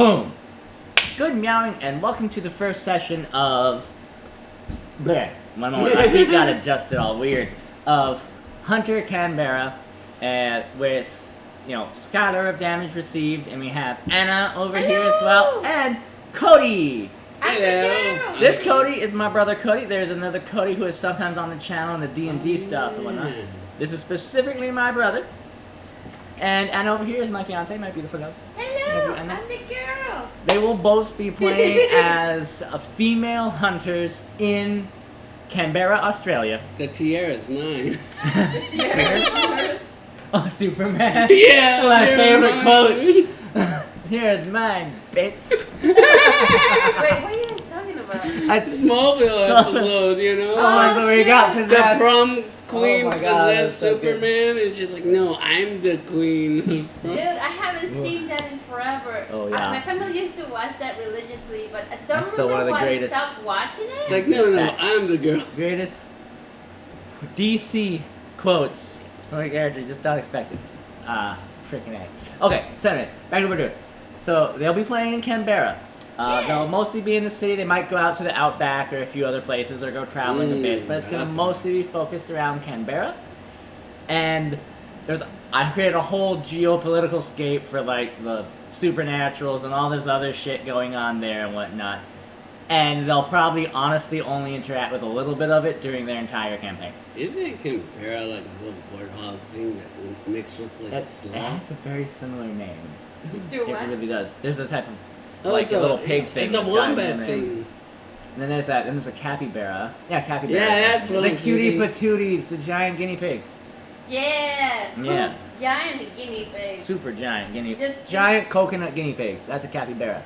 Boom! Good meowing, and welcome to the first session of... Bleh, one moment, my feet got adjusted all weird. Of Hunter Canberra, with, Skylore of damage received, and we have Anna over here as well, and Cody! Hello. This Cody is my brother Cody. There's another Cody who is sometimes on the channel and the D&D stuff and whatnot. This is specifically my brother. And Anna over here is my fiance, my beautiful girl. Hello, I'm the girl. They will both be playing as female hunters in Canberra, Australia. The tiara's mine. The tiara's Oh, Superman. Yeah, my favorite mine. quotes. Here's mine, bitch. Wait, what are you guys talking about? That's Smallville episode, you know? Oh my god, we got The possessed. prom queen Oh my God, that's possessed so good. Superman. It's just like, no, I'm the queen. Dude, I haven't seen that in forever. Oh, yeah. My family used to watch that religiously, but I don't It's still remember one of the why greatest. I stopped watching it. It's like, no, back. I'm the girl. Greatest DC quotes from a character just not expected. Freaking A. Okay, so anyways, back to what we're doing. So they'll be playing in Canberra. Yeah. They'll mostly be in the city. They might go out to the outback or a few other places or go traveling a bit, but it's going to mostly be focused around Canberra. And I created a whole geopolitical scape for like the supernaturals and all this other shit going on there and whatnot. And they'll probably honestly only interact with a little bit of it during their entire campaign. Isn't Canberra like a little warthog thing that mixed with like a sloth? That's a very similar name. Do It what? really does. There's a type of it's a little pig thing. It's a that's got in wombat there. thing. And then there's that. Then there's a capybara. Yeah, capybara. Yeah, that's what the I'm cutie thinking. patooties, the giant guinea pigs. Yeah. Yeah. Poof, giant guinea pigs. Super giant guinea. Just- giant coconut guinea pigs. That's a capybara.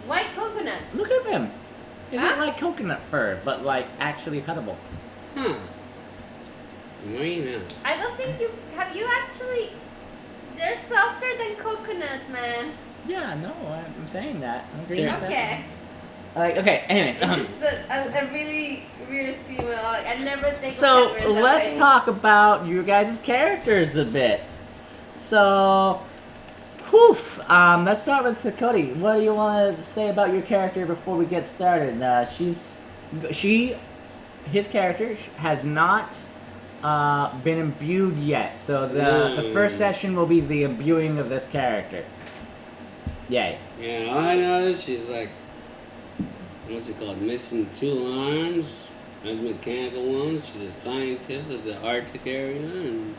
White coconuts. Look at them. They look Huh? like coconut fur, but like actually petable. Huh. Why not? I don't think have you actually. They're softer than coconuts, man. Yeah, no, I'm saying that. I'm agreeing with that. Okay. Okay. Anyways, It's just a really weird scene. Like, I never think so of it that let's way. talk about your guys' characters a bit. So, let's start with Cody. What do you want to say about your character before we get started? His character has not been imbued yet. So the first session will be the imbuing of this character. Yay. Yeah, all I know is she's like, what's it called, missing 2 arms, has mechanical ones. She's a scientist of the Arctic area and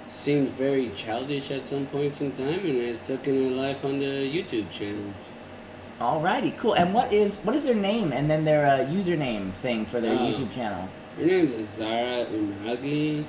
seems very childish at some points in time and has taken her life on the YouTube channels. Alrighty, cool. And what is their name and then their username thing for their YouTube channel? Her name's Azarah Unagi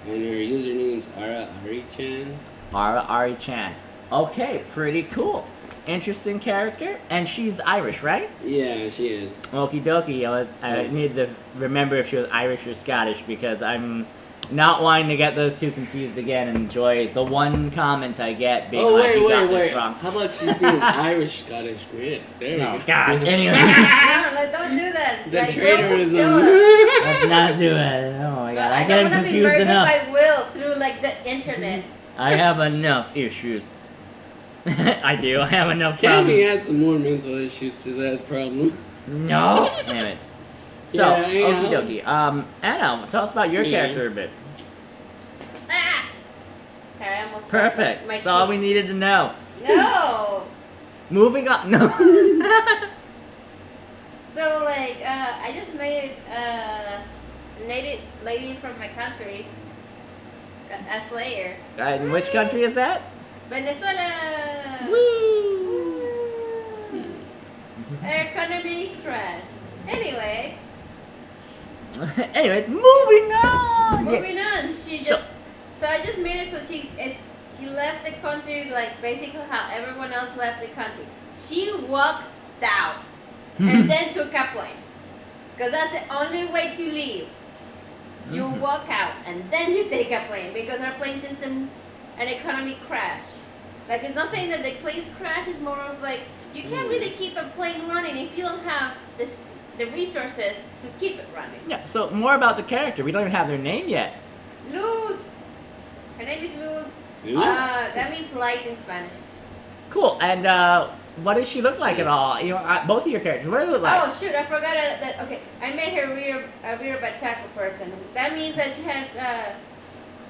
and her username's Ari-chan. Ari-chan. Okay, pretty cool. Interesting character. And she's Irish, right? Yeah, she is. Okie dokie. I need to remember if she was Irish or Scottish because I'm not wanting to get those two confused again and enjoy the one comment I get being you got this wrong. How about you being Irish-Scottish mix? There you Oh, go. God. Anyway. No, like, don't do that. The Like, Will would traitorism. kill us. Let's not do it. Oh my God. I I get don't want to be confused murdered enough. by Will through like the internet. I have enough issues. I do. I have enough Can we problems. add some more mental issues to that problem? No. Anyways. So, Yeah, okie dokie. Anna, tell us about your Yeah. character a bit. Ah! Sorry, I almost Perfect. my That's all we sheet. needed to know. No. Moving on. No. So like, I just made a native lady from my country a slayer. In which country is that? Venezuela. Woo! Our economy is trash. Anyways, Anyways, moving on. moving on. She just So- so I just made it so she left the country like basically how everyone else left the country. She walked out and then took a plane, cause that's the only way to leave. You walk out and then you take a plane because our plane's just in an economy crash. Like it's not saying that the plane's crash is more of like you can't really keep a plane running if you don't have the resources to keep it running. Yeah, so more about the character. We don't even have their name yet. Luz. Her name is Luz. Luz? That means light in Spanish. Cool. And what does she look like at all? You know, both of your characters. What do they look like? Oh shoot! I forgot that. Okay, I made her a rear Bachaco person. That means that she has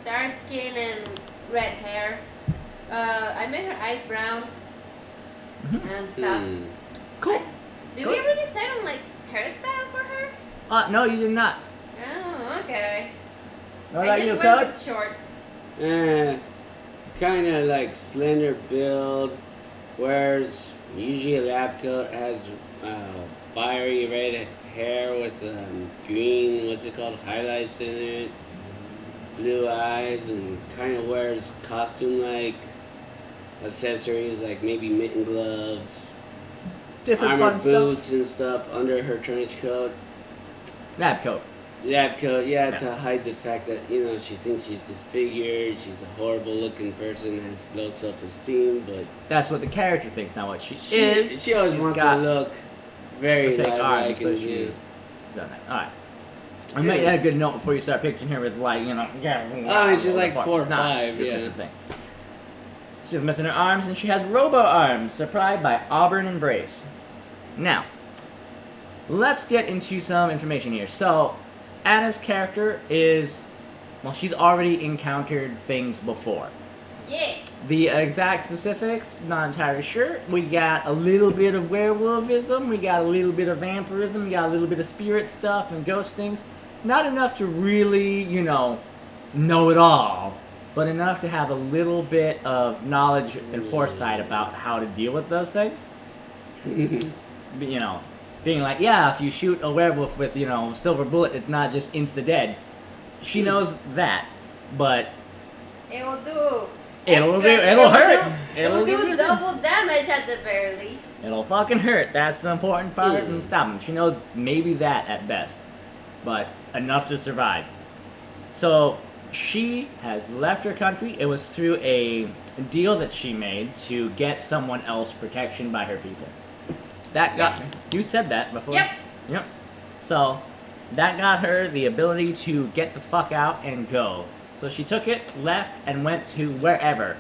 dark skin and red hair. I made her eyes brown and stuff. Cool. Did Good. we already decide on like hairstyle for her? No, you did not. Oh, okay. What I about just you, went Code? with short. Kind of like slender build, wears usually a lab coat, has fiery red hair with green, what's it called, highlights in it, blue eyes, and kind of wears costume-like accessories like maybe mitten gloves, Different armor fun stuff. boots and stuff under her trench coat. Lab coat. Lab coat, Yeah. to hide the fact that, you know, she thinks she's disfigured, she's a horrible looking person, has low self-esteem, but That's what the character thinks, not what she is. she always She's wants to got look very a fake arm, lifelike so and she's yeah. done that. Alright. I make that a good note before you start picturing her with like, you know, Oh, she's like 4 or 5, She's yeah. missing a thing. She's missing her arms, and she has robo arms, supplied by Auburn Embrace. Now, let's get into some information here. So, Anna's character is, well, she's already encountered things before. Yeah. The exact specifics, not entirely sure. We got a little bit of werewolfism, we got a little bit of vampirism, we got a little bit of spirit stuff and ghost things. Not enough to really, you know it all, but enough to have a little bit of knowledge and foresight about how to deal with those things. You know, being like, yeah, if you shoot a werewolf with, you know, silver bullet, it's not just insta-dead. She knows that, but It will do. It'll extra- hurt. It will do some- double damage at the very least. It'll fucking hurt. That's the important part in stopping. She knows maybe that at best, but enough to survive. So she has left her country. It was through a deal that she made to get someone else protection by her people. That got you said that before. Yep. So that got her the ability to get the fuck out and go. So she took it, left, and went to wherever.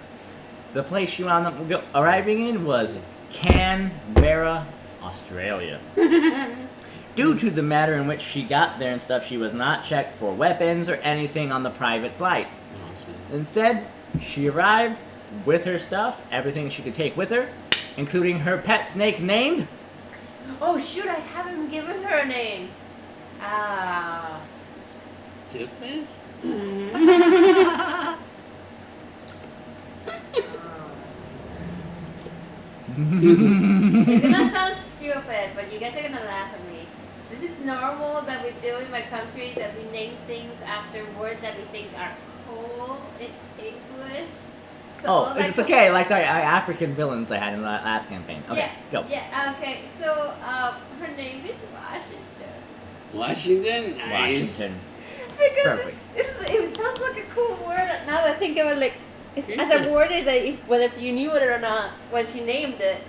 The place she wound up arriving in was Canberra, Australia. Due to the manner in which she got there and stuff, she was not checked for weapons or anything on the private flight. Awesome. Instead, she arrived with her stuff, everything she could take with her, including her pet snake named... Oh shoot! I haven't given her a name. Ah. Toothpaste? It's gonna sound stupid, but you guys are gonna laugh at me. This is normal that we do in my country, that we name things after words that we think are cool in English. So Oh, like it's okay, like the African villains I had in the last campaign. Okay, yeah, go. Yeah, okay. So her name is Washington. Washington? Nice. Washington. Because Perfect. it sounds like a cool word. Now that I think about it, like, it's as a word that whether if you knew it or not when she named it.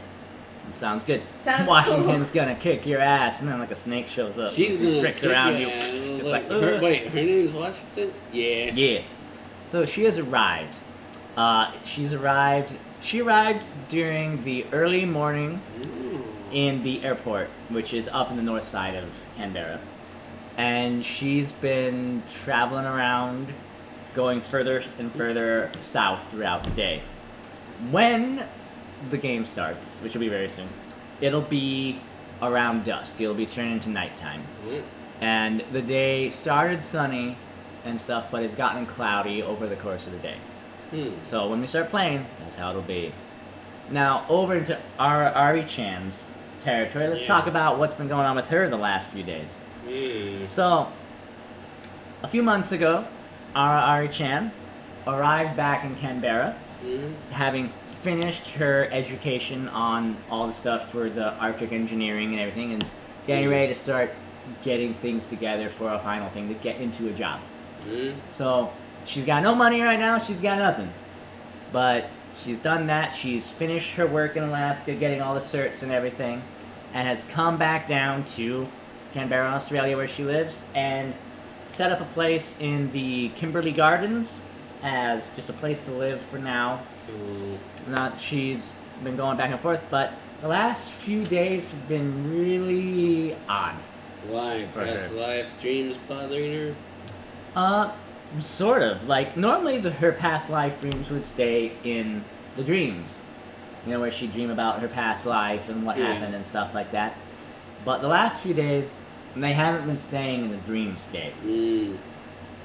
Sounds good. Sounds Washington's gonna kick your ass, and then like a snake shows up. She's and gonna tricks kick around your you. ass. It's Like, like, her name is Washington? Yeah. Yeah. So she has arrived. She arrived during the early morning in the airport, which is up in the north side of Canberra. And she's been traveling around, going further and further south throughout the day. When the game starts, which will be very soon, it'll be around dusk. It'll be turning into nighttime. And the day started sunny and stuff, but it's gotten cloudy over the course of the day. So when we start playing, that's how it'll be. Now, over into Ari Chan's territory, let's talk about what's been going on with her the last few days. So, a few months ago, Ari Chan arrived back in Canberra, having finished her education on all the stuff for the Arctic engineering and everything, and getting ready to start getting things together for a final thing to get into a job. So, she's got no money right now, she's got nothing. But she's done that, she's finished her work in Alaska, getting all the certs and everything, and has come back down to Canberra, Australia, where she lives, and set up a place in the Kimberley Gardens as just a place to live for now. Not she's been going back and forth, but The last few days have been really odd. Why? For Past her. life dreams bothering her? Sort of. Like, normally her past life dreams would stay in the dreams. You know, where she'd dream about her past life and what Yeah. happened and stuff like that. But the last few days, they haven't been staying in the dreamscape. Mm.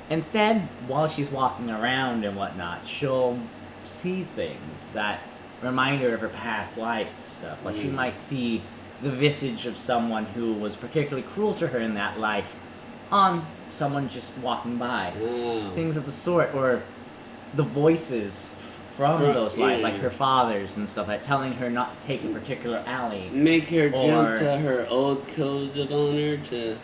Instead, while she's walking around and whatnot, she'll see things that remind her of her past life stuff. Like, she Mm. might see the visage of someone who was particularly cruel to her in that life on someone just walking by. Oh. Things of the sort, or the voices from those lives, yeah. like her father's and stuff, like telling her not to take a particular alley. Make her Or- jump to her old codes of honor to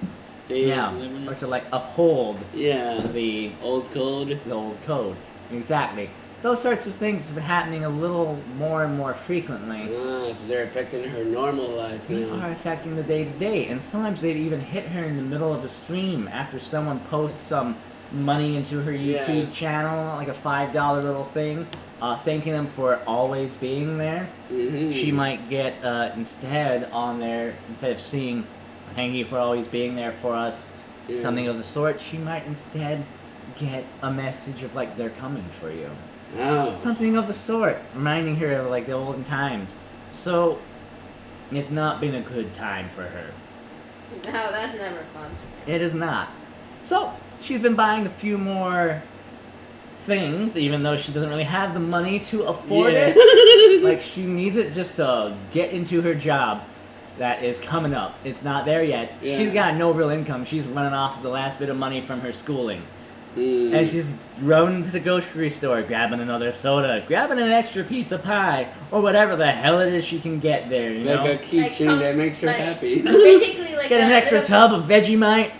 stay Yeah, living. or to like uphold Yeah. the Old code. old code. Exactly. Those sorts of things have been happening a little more and more frequently. Ah, so they're affecting her normal life They now. are affecting the day to day, and sometimes they'd even hit her in the middle of a stream after someone posts some money into her YouTube Yeah. channel, like a $5 little thing, thanking them for always being there. Mm-hmm. She might get instead on there, instead of seeing "thank you for always being there for us," Yeah. something of the sort, she might instead get a message of like they're coming for you. Oh. Something of the sort, reminding her of like the olden times. So, it's not been a good time for her. No, that's never fun. It is not. So, she's been buying a few more things, even though she doesn't really have the money to afford Yeah. it. Like, she needs it just to get into her job that is coming up. It's not there yet. Yeah. She's got no real income. She's running off of the last bit of money from her schooling. Mm. And she's running to the grocery store, grabbing another soda, grabbing an extra piece of pie, or whatever the hell it is she can get there, you know? Like a keychain that makes her like- happy. Basically, like Get an a extra little- tub of Vegemite.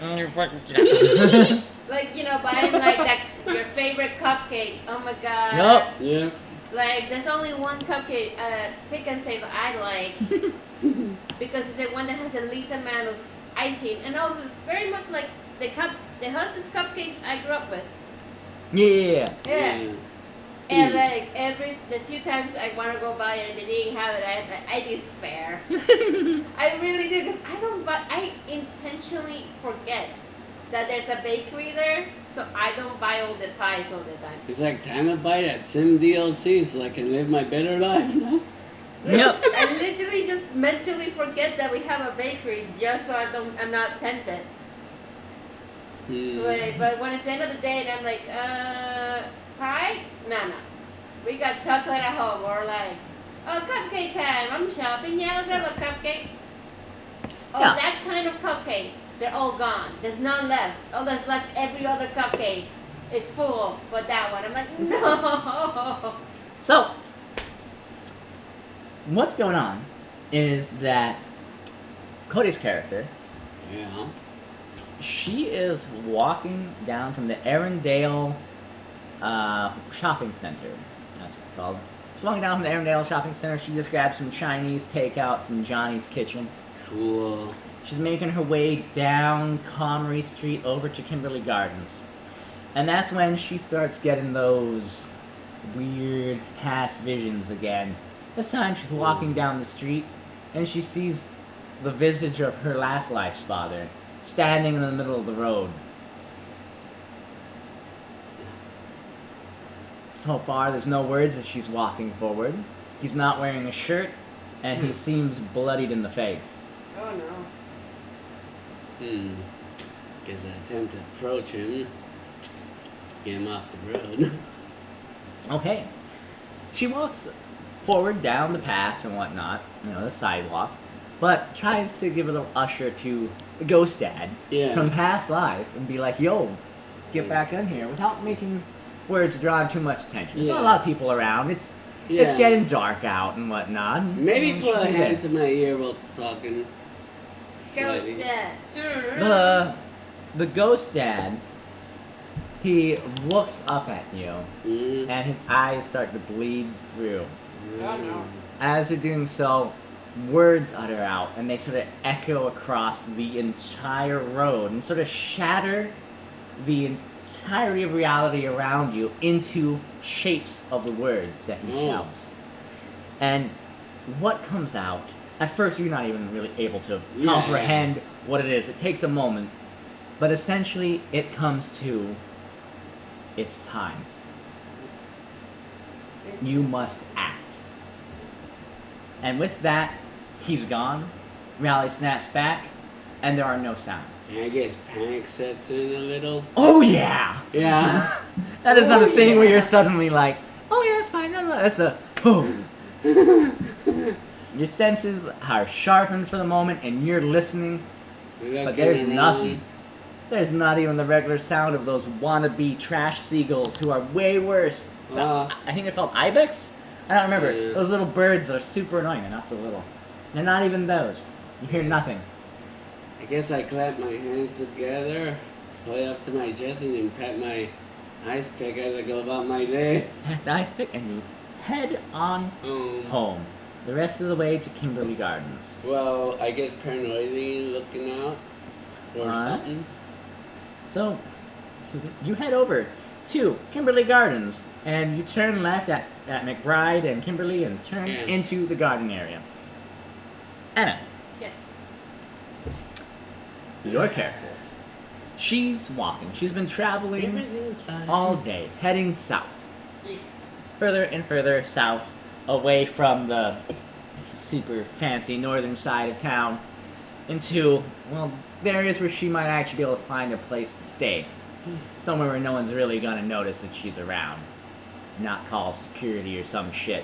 Like, you know, buying like that your favorite cupcake. Oh my god. Yup. Yeah. Like, there's only one cupcake, Pick and Save I like because it's the one that has the least amount of icing, and also it's very much like the Hudson's cupcakes I grew up with. Yeah. Yeah. And like the few times I want to go buy it and they didn't have it, I despair. I really do, because I intentionally forget that there's a bakery there, so I don't buy all the pies all the time. It's like time to buy that Sim DLC so I can live my better life. Yep. I literally just mentally forget that we have a bakery just so I'm not tempted. Hmm. But when it's the end of the day and I'm like, pie? No. We got chocolate at home, or like, oh, cupcake time, I'm shopping, yeah, I'll grab a cupcake. Oh, Yeah. that kind of cupcake, they're all gone. There's none left. Oh, that's like every other cupcake. It's full, but that one, I'm like, no. So, what's going on is that Cody's character, Yeah. she is walking down from the Arendelle shopping center. That's what it's called. She's walking down from the Arendelle shopping center. She just grabbed some Chinese takeout from Johnny's Kitchen. Cool. She's making her way down Comrie Street over to Kimberley Gardens. And that's when she starts getting those weird past visions again. This time she's walking down the street and she sees the visage of her last life's father standing in the middle of the road. So far, there's no words as she's walking forward. He's not wearing a shirt, and he seems bloodied in the face. Oh no. Guess I attempt to approach him. Get him off the road. Okay. She walks forward down the path and whatnot, the sidewalk, but tries to give a little usher to the ghost dad Yeah. from past life and be like, yo, get back in here, without making words drawing too much attention. There's not a Yeah. lot of people around. It's Yeah. getting dark out and whatnot. Maybe And put a she's hand there. to my ear while talking. Ghost Slightly. dad. The ghost dad, he looks up at you, Mm. and his eyes start to bleed through. Oh no. As they're doing so, words utter out, and they sort of echo across the entire road and sort of shatter the entirety of reality around you into shapes of the words that he Mm. shouts. And what comes out at first you're not even really able to Yeah. comprehend what it is. It takes a moment. But essentially, it comes to, it's time. You must act. And with that, he's gone. Reality snaps back, and there are no sounds. And I guess panic sets in a little. Oh yeah! Yeah. That is not a Oh, thing where yeah. you're suddenly like, oh yeah, it's fine. No, that's a boom. Your senses are sharpened for the moment, and you're listening, but there's nothing. There's not even the regular sound of those wannabe trash seagulls who are way worse. I think they're called ibex? I don't remember. Yeah. Those little birds are super annoying. They're not so little. They're not even those. You hear nothing. I guess I clap my hands together, play up to my chest, and then pat my ice pick as I go about my day. Nice pick, and you head on home. The rest of the way to Kimberley Gardens. Well, I guess paranoidly looking out for Alright. something. So, you head over to Kimberley Gardens, and you turn left at McBride and Kimberley and turn Yeah. into the garden area. Anna, Yes. your character. She's walking. She's been traveling Everything's fine. all day, heading south. Yeah. Further and further south, away from the super fancy northern side of town, into, well, the areas where she might actually be able to find a place to stay. Somewhere where no one's really gonna notice that she's around. Not call security or some shit.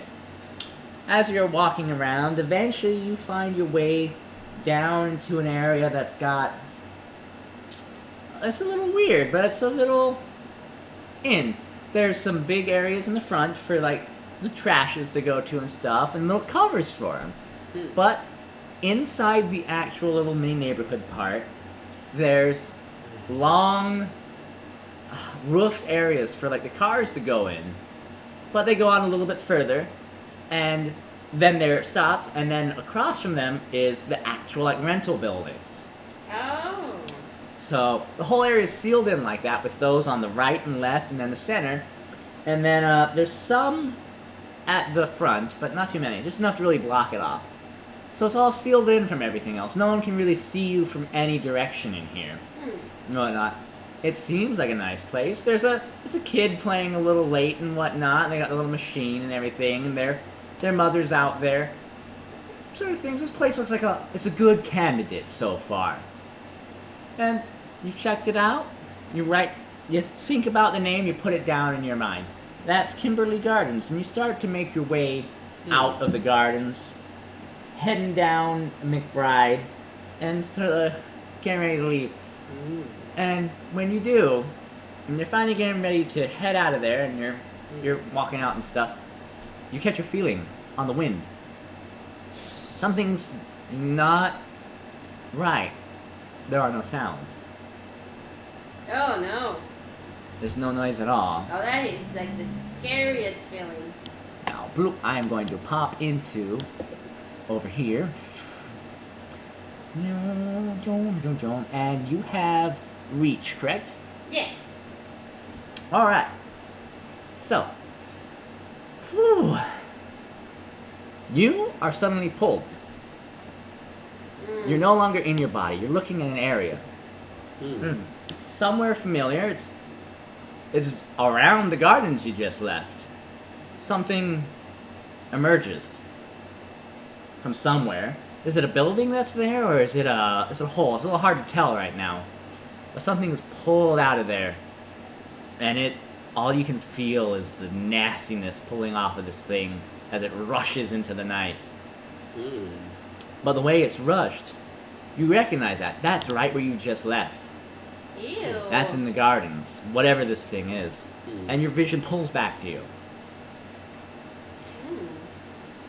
As you're walking around, eventually you find your way down into an area that's got... It's a little weird, but it's a little in. There's some big areas in the front for, like, the trashes to go to and stuff, and little covers for them. But inside the actual little mini neighborhood part, there's long roofed areas for, like, the cars to go in. But they go on a little bit further, and then they're stopped, and then across from them is the actual, like, rental buildings. Oh. So the whole area is sealed in like that, with those on the right and left, and then the center. And then there's some at the front, but not too many, just enough to really block it off. So it's all sealed in from everything else. No one can really see you from any direction in here. And whatnot. It seems like a nice place. There's a kid playing a little late and whatnot. And they got the little machine and everything, and their mother's out there. Sort of things. This place looks like it's a good candidate so far. And you checked it out. You think about the name. You put it down in your mind. That's Kimberley Gardens, and you start to make your way out of the gardens, heading down McBride, and sort of getting ready to leave. And when you do, and you're finally getting ready to head out of there, and you're walking out and stuff, you catch a feeling on the wind. Something's not right. There are no sounds. Oh no. There's no noise at all. Oh, that is like the scariest feeling. Now, bloop, I am going to pop into over here. And you have reach, correct? Yeah. Alright. So, whew, you are suddenly pulled. You're no longer in your body. You're looking at an area. Somewhere familiar. It's around the gardens you just left. Something emerges from somewhere. Is it a building that's there, or is it a hole? It's a little hard to tell right now. But something's pulled out of there, and all you can feel is the nastiness pulling off of this thing as it rushes into the night. But the way it's rushed, you recognize that. That's right where you just left. Ew. That's in the gardens, whatever this thing is. And your vision pulls back to you.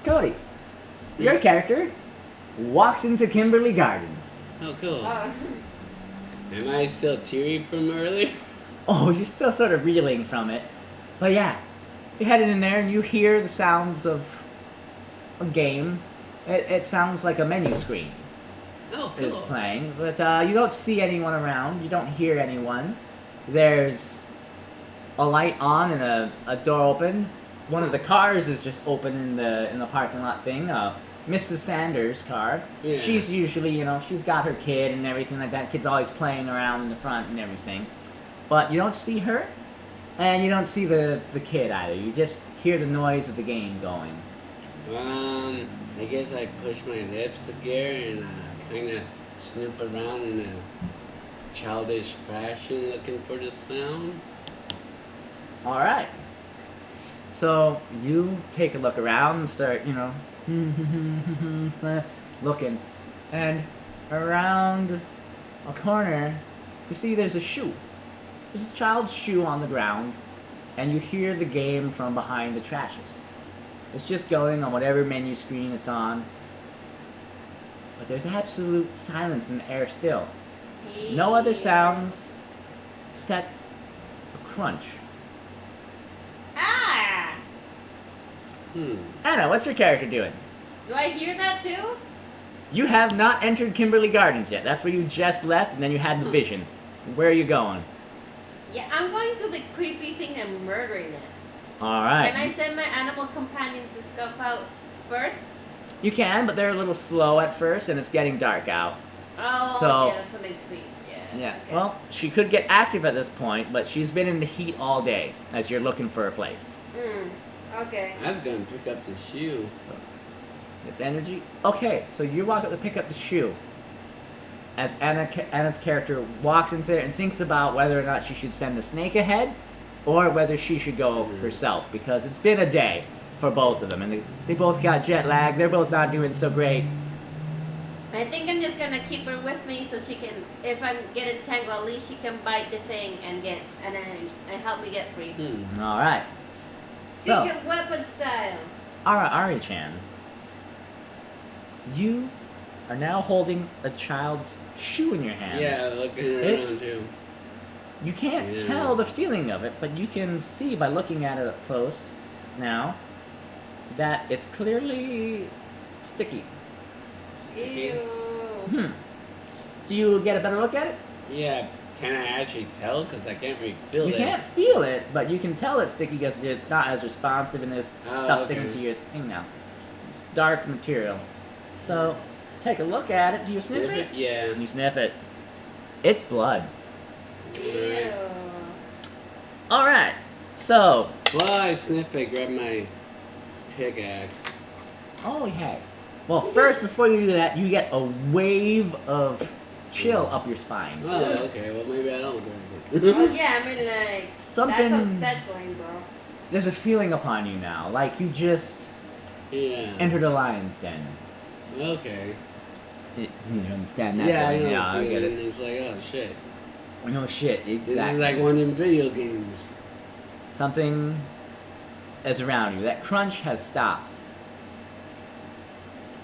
Cody, your character walks into Kimberley Gardens. Oh, cool. Oh. Am I still teary from earlier? Oh, you're still sort of reeling from it. But yeah, you're headed in there and you hear the sounds of a game. It sounds like a menu screen Oh, is cool. playing. But you don't see anyone around. You don't hear anyone. There's a light on and a door open. One of the cars is just open in the parking lot thing. Mrs. Sanders' car. Yeah. She's usually, she's got her kid and everything like that. Kid's always playing around in the front and everything. But you don't see her, and you don't see the kid either. You just hear the noise of the game going. I guess I push my lips together and kind of snoop around in a childish fashion looking for the sound. All right. So you take a look around and start, looking. And around a corner, you see there's a shoe. There's a child's shoe on the ground, and you hear the game from behind the trashes. It's just going on whatever menu screen it's on. But there's absolute silence in the air still. No other sounds except a crunch. Ah! Anna, what's your character doing? Do I hear that too? You have not entered Kimberley Gardens yet. That's where you just left, and then you had the vision. Where are you going? Yeah, I'm going to the creepy thing and murdering it. All right. Can I send my animal companion to scope out first? You can, but they're a little slow at first, and it's getting dark out. Oh, So- okay, that's when they sleep. Yeah. Yeah. Okay. Well, she could get active at this point, but she's been in the heat all day as you're looking for a place. Okay. I was gonna pick up the shoe. With energy. Okay, so you walk up to pick up the shoe. As Anna's character walks into there and thinks about whether or not she should send the snake ahead, or whether she should go herself, because it's been a day for both of them, and they both got jet lag. They're both not doing so great. I think I'm just gonna keep her with me so she can, if I get entangled, at least she can bite the thing and help me get free. All right. So, Secret weapon style. Ari-chan, you are now holding a child's shoe in your hand. Yeah, looking around It's- too. You can't Yeah. tell the feeling of it, but you can see by looking at it up close now that it's clearly sticky. Sticky. Ew. Do you get a better look at it? Yeah, can I actually tell? Because I can't really feel You this. can't feel it, but you can tell it's sticky because it's not as responsive and there's Oh, stuff okay. sticking to your thing now. It's dark material. So, take a look at it. Do you sniff it? Yeah. You sniff it. It's blood. Ew. Alright, so, Well, I sniff it, grab my pickaxe. oh yeah. Well, first, before you do that, you get a wave of chill up your spine. Oh, okay. Well, maybe I don't grab Oh it. yeah, I mean like Something- that's unsettling, bro. There's a feeling upon you now, like you just Yeah. entered a lion's den. Okay. You understand that? Yeah, I feeling? know. Yeah, I get it. It's like, oh shit. No shit, This exactly. is like one of them video games. Something is around you. That crunch has stopped.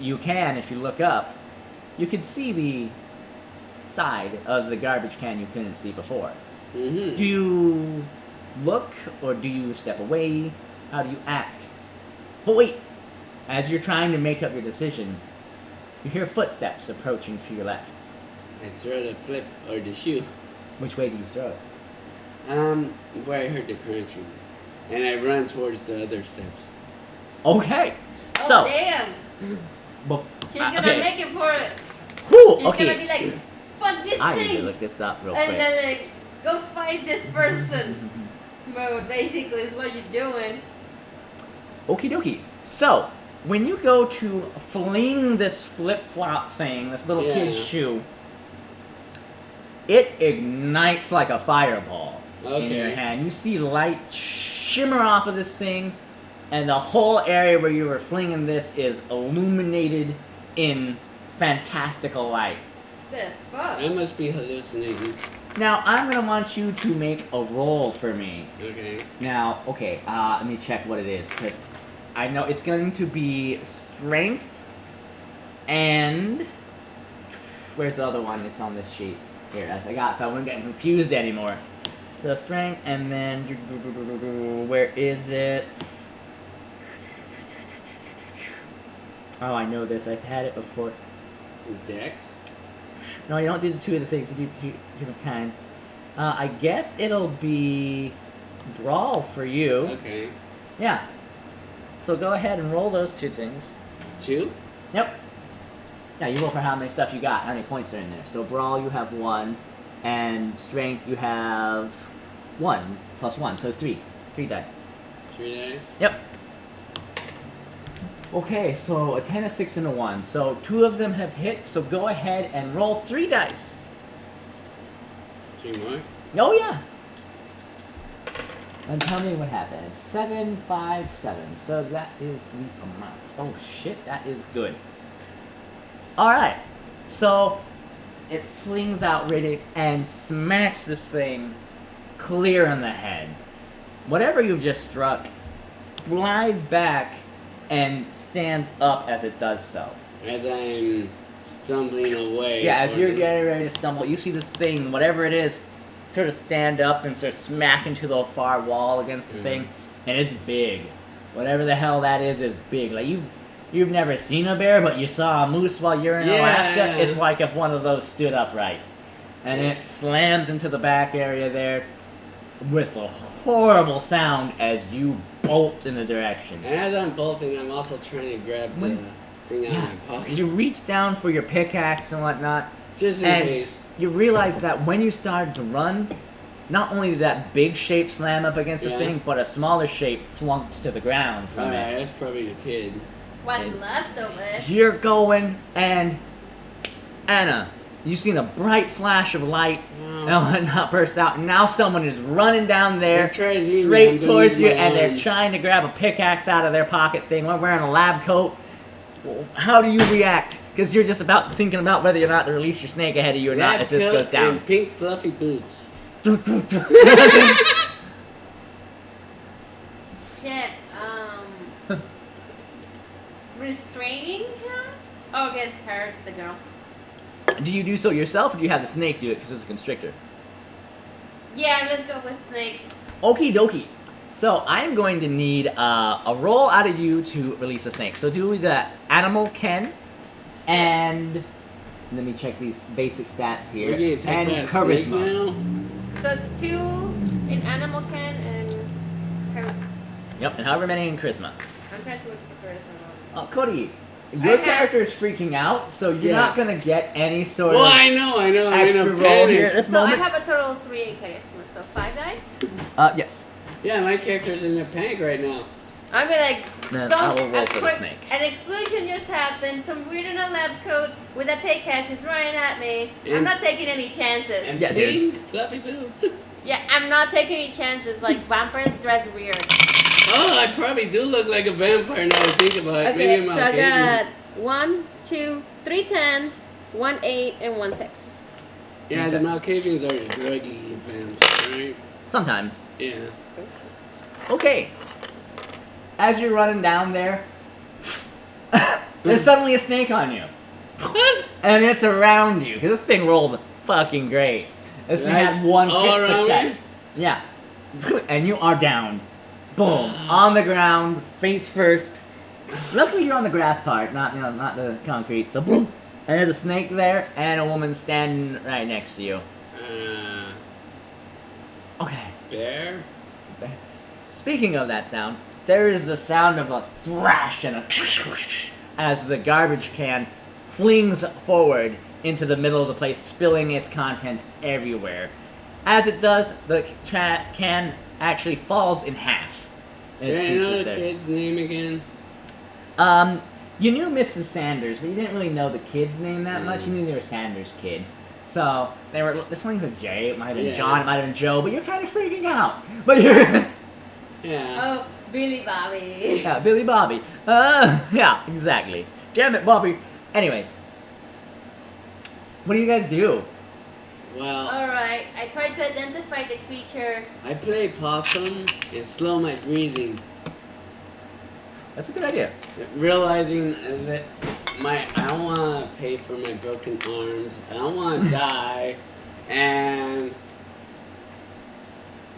You can, if you look up, you can see the side of the garbage can you couldn't see before. Mm-hmm. Do you look or do you step away? How do you act? But wait! As you're trying to make up your decision, you hear footsteps approaching to your left. I throw the flip or the shoe. Which way do you throw it? Where I heard the crunching. And I run towards the other steps. Okay! Oh So, damn! She's gonna okay. make it for it. Whew, She's okay. gonna be like, fuck this I need to thing, look this up real and quick. then like go fight this person. Mode basically is what you're doing. Okie dokie. So, when you go to fling this flip-flop thing, this little kid's Yeah. shoe, it ignites like a fireball in Okay. your hand. You see light shimmer off of this thing, and the whole area where you were flinging this is illuminated in fantastical light. The fuck? I must be hallucinating. Now, I'm going to want you to make a roll for me. Okay. Now, okay, let me check what it is, because I know it's going to be strength and... Where's the other one that's on this sheet? Here, as I got, so I wouldn't get confused anymore. So strength, and then... Where is it? Oh, I know this. I've had it before. Dex? No, you don't do the two of the same. You do two different kinds. I guess it'll be brawl for you. Okay. Yeah. So go ahead and roll those two things. 2? Yep. Yeah, you roll for how many stuff you got, how many points are in there. So brawl you have 1, and strength you have 1 plus 1, so 3. 3 dice. 3 dice. Yep. Okay, so a 10, a 6, and a 1. So 2 of them have hit, so go ahead and roll 3 dice. 3 more. Oh, yeah. And tell me what happens. 7, 5, 7. So that is the amount. Oh, shit, that is good. Alright. So it flings out Riddick and smacks this thing clear on the head. Whatever you've just struck flies back and stands up as it does so. As I'm stumbling away. Yeah, as you're getting ready to stumble, you see this thing, whatever it is, sort of stand up and start smacking to the far wall against the thing, and it's big. Whatever the hell that is big. Like you've never seen a bear, but you saw a moose while you're in Alaska. It's like if one of those stood upright, and it slams into the back area there with a horrible sound as you bolt in the direction. And as I'm bolting, I'm also trying to grab the thing out of my pocket. You reach down for your pickaxe and whatnot, Just in and case. you realize that when you started to run, not only did that big shape slam up against the thing, but a smaller shape flunked to the ground from Alright, it. that's probably the kid. What's left of it? You're going, and Anna, you've seen a bright flash of light and whatnot burst out, and now someone is running down there straight towards you, and they're trying to grab a pickaxe out of their pocket thing. We're wearing a lab coat. How do you react? Because you're just about thinking about whether or not to release your snake ahead of you or not as this goes down. And pink fluffy boots. Shit. Restraining him? Oh, against her, it's the girl. Do you do so yourself, or do you have the snake do it because it's a constrictor? Yeah, let's go with Snake. Okie dokie. So I'm going to need a roll out of you to release a snake. So do the animal Ken, and let me check these basic stats here. We're gonna take and that snake charisma. now. So 2 in Animal Can and charisma. Yep, and however many in charisma. I'm trying to look for charisma. Cody, your character is freaking out, so you're not gonna get any sort Well, of I know. I'm extra in a roll here at panic. this So moment. I have a total of 3 in charisma, so 5 dice? Yes. Yeah, my character's in a panic right now. I'm like, Then some I will roll for the snake. an explosion just happened. Some weird in a lab coat with a pickaxe is running at me. I'm And- not taking any chances. And Yeah, dude. pink fluffy boots. Yeah, I'm not taking any chances. Like vampires dress weird. Oh, I probably do look like a vampire now I think about it. Maybe Okay, I'm so I outdated. got 1, 2, 3 10s, 1 8, and 1 6. Yeah, the Malkavians are druggy vamps, right? Sometimes. Yeah. Okay. As you're running down there, there's suddenly a snake on you. And it's around you, because this thing rolled fucking great. This thing had 1 All crit around success. Yeah. And you are down. Boom. On the ground, face first. Luckily you're on the grass part, not the concrete, so boom. And there's a snake there, and a woman standing right next to you. Okay. Bear? Speaking of that sound, there is the sound of a thrash and a as the garbage can flings forward into the middle of the place, spilling its contents everywhere. As it does, the can actually falls in half. And Do it's I know pieces the there. kid's name again? You knew Mrs. Sanders, but you didn't really know the kid's name that much. You knew they were Sanders' kid. So, they were, this one's with Jay, it might have been Yeah. John, it might have been Joe, but you're kind of freaking out. But you're... Yeah. Oh, Billy Bobby. Yeah, Billy Bobby. Yeah, exactly. Damn it, Bobby. Anyways. What do you guys do? Well, Alright, I tried to identify the creature. I play possum and slow my breathing. That's a good idea. Realizing that I don't want to pay for my broken arms. I don't want to die. And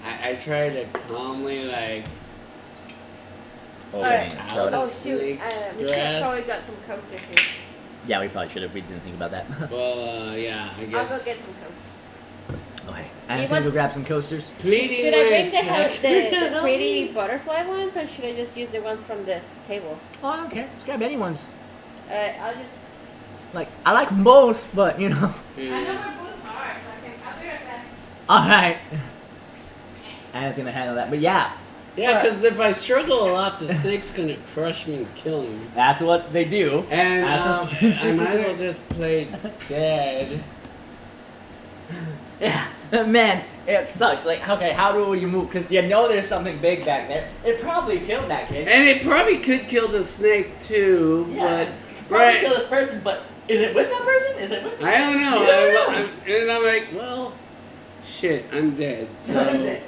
I try to calmly, like, Alright. So Oh Snakes, shoot, we should grass. probably got some coasters here. yeah, we probably should have. We didn't think about that. well, yeah, I I'll guess. go get some coasters. Okay. Do you And want- go grab some coasters. Pleading Should I with bring Jack the to help pretty me. butterfly ones, or should I just use the ones from the table? Oh, I don't care. Just grab anyone's. Alright, I'll just. Like, I like both, but you know. I know Yeah. where both are, so I'll be right back. Alright. Anna's gonna handle that, but yeah. Yeah, because if I struggle a lot, the snake's gonna crush me and kill me. That's what they do. And That's what I might as well just play dead. Yeah, man, it sucks. Like, okay, how do you move? Because you know there's something big back there. It probably killed that kid. And it probably could kill the snake too, Yeah, probably but kill this person, but is it with that person? Is it with? I don't know. You don't know. And I'm like, well, shit, I'm dead. So,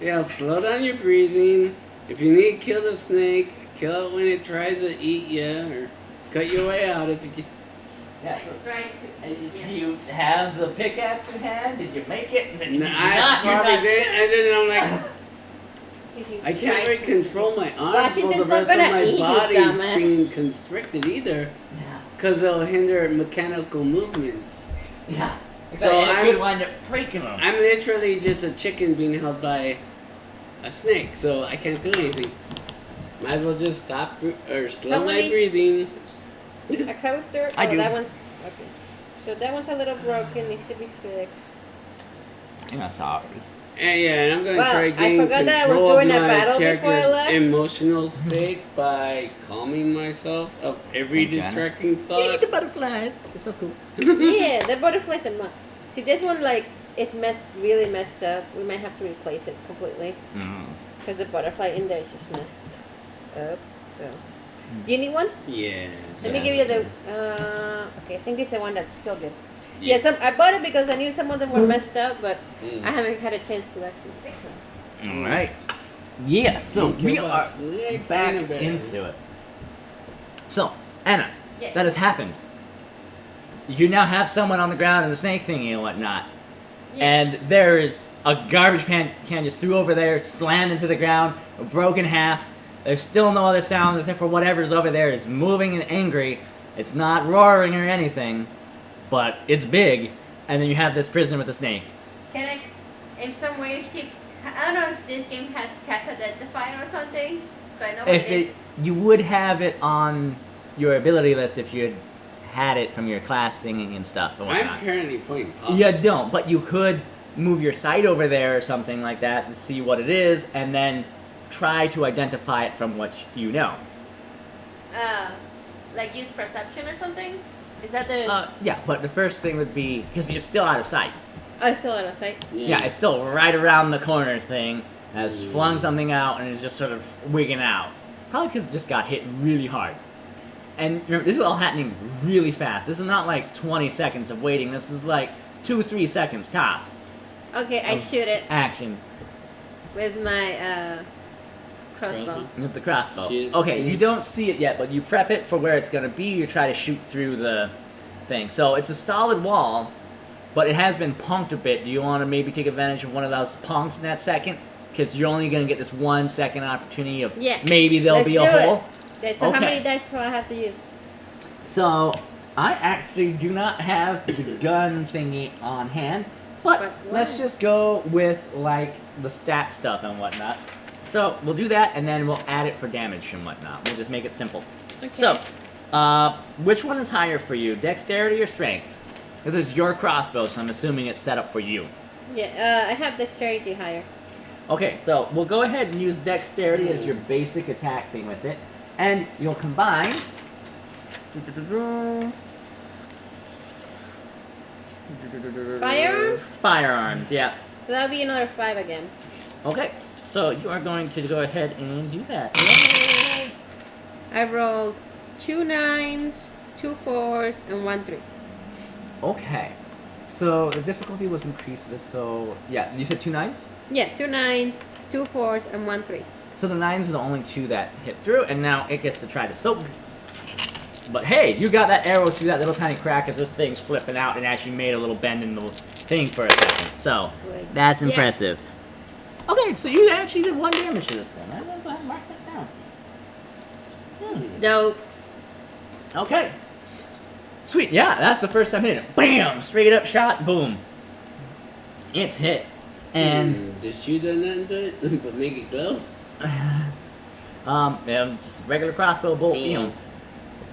yeah, slow down your breathing. If you need to kill the snake, kill it when it tries to eat you, or cut your way out if you can. Yeah, so, Try do to. you have the pickaxe in hand? Did you make it? Did you I not? You're probably not did, and then I'm like, Easy. I can't really control my arms while Washington's the not rest of gonna my eat you, body is dumbass. being constricted either, Yeah. because it'll hinder mechanical movements. Yeah. So So it I'm- could wind up breaking them. I'm literally just a chicken being held by a snake, so I can't do anything. Might as well just stop or slow Someone my needs- breathing. A coaster? I Oh, do. that one's. Okay. So that one's a little broken, needs to be fixed. Yeah, SARS. And yeah, and I'm gonna Wow, try I getting forgot that I was control of doing a my battle before I character's left. emotional state by calming myself of every Okay. distracting Look at thought. the butterflies. It's so cool. Yeah, the butterfly's a must. See, this one, like, it's really messed up. We might have to replace it completely. Mm. Because the butterfly in there is just messed up. So. Do you need one? Yeah. Let me Yeah. give you the. Okay, I think this is the one that's still good. Yeah, I bought it because I knew some of them were messed up, but Mm. I haven't had a chance to actually fix them. All right. Yeah. So Think we of are us, like back Annabelle. into it. So Anna, Yes. that has happened. You now have someone on the ground in the snake thingy and whatnot, Yeah. and there is a garbage can just threw over there, slammed into the ground, broken in half. There's still no other sounds except for whatever's over there is moving and angry. It's not roaring or anything, but it's big. And then you have this prisoner with a snake. Can I, in some way, I don't know if this game has cast identifier or something, so I know what If it is. you would have it on your ability list if you had it from your class thingy and stuff and whatnot. I'm currently playing pop. You don't, but you could move your sight over there or something like that to see what it is, and then try to identify it from what you know. Like use perception or something? Is that the... Yeah, but the first thing would be, because you're still out of sight. Oh, still out of sight. Yeah, it's still right around the corner thing, has flung something out, and is just sort of wigging out. Probably because it just got hit really hard. And remember, this is all happening really fast. This is not like 20 seconds of waiting. This is like 2-3 seconds tops. Okay, I shoot it Action with my crossbow. with the crossbow. Shoot. Okay, you don't see it yet, but you prep it for where it's going to be. You try to shoot through the thing. So it's a solid wall, but it has been punked a bit. Do you want to maybe take advantage of one of those punks in that second? Because you're only going to get this 1 second opportunity of Yeah. maybe there'll Let's be a do it. hole. Okay, so how Okay. many dice do I have to use? So I actually do not have the gun thingy on hand, but But let's why? just go with like the stat stuff and whatnot. So we'll do that, and then we'll add it for damage and whatnot. We'll just make it simple. Okay. So, which one is higher for you, dexterity or strength? This is your crossbow, so I'm assuming it's set up for you. Yeah, I have dexterity higher. Okay, so we'll go ahead and use dexterity as your basic attack thing with it, and you'll combine. Firearms? Firearms, yeah. So that'll be another 5 again. Okay, so you are going to go ahead and do that. Yay! I rolled 2 9s, 2 4s, and 1 3. Okay, so the difficulty was increased. So yeah, you said 2 9s. Yeah, 2 9s, 2 4s, and 1 3. So the 9s are the only 2 that hit through, and now it gets to try to soak. But hey, you got that arrow through that little tiny crack as this thing's flipping out and actually made a little bend in the thing for a second. So that's Yeah. impressive. Okay, so you actually did 1 damage to this thing. I'm gonna go ahead and mark that down. Dope. Okay. Sweet, yeah, that's the first time hitting it. Bam! Straight up shot, boom. It's hit. And, Did you do nothing to it but make it glow? yeah, just regular crossbow bolt, you know.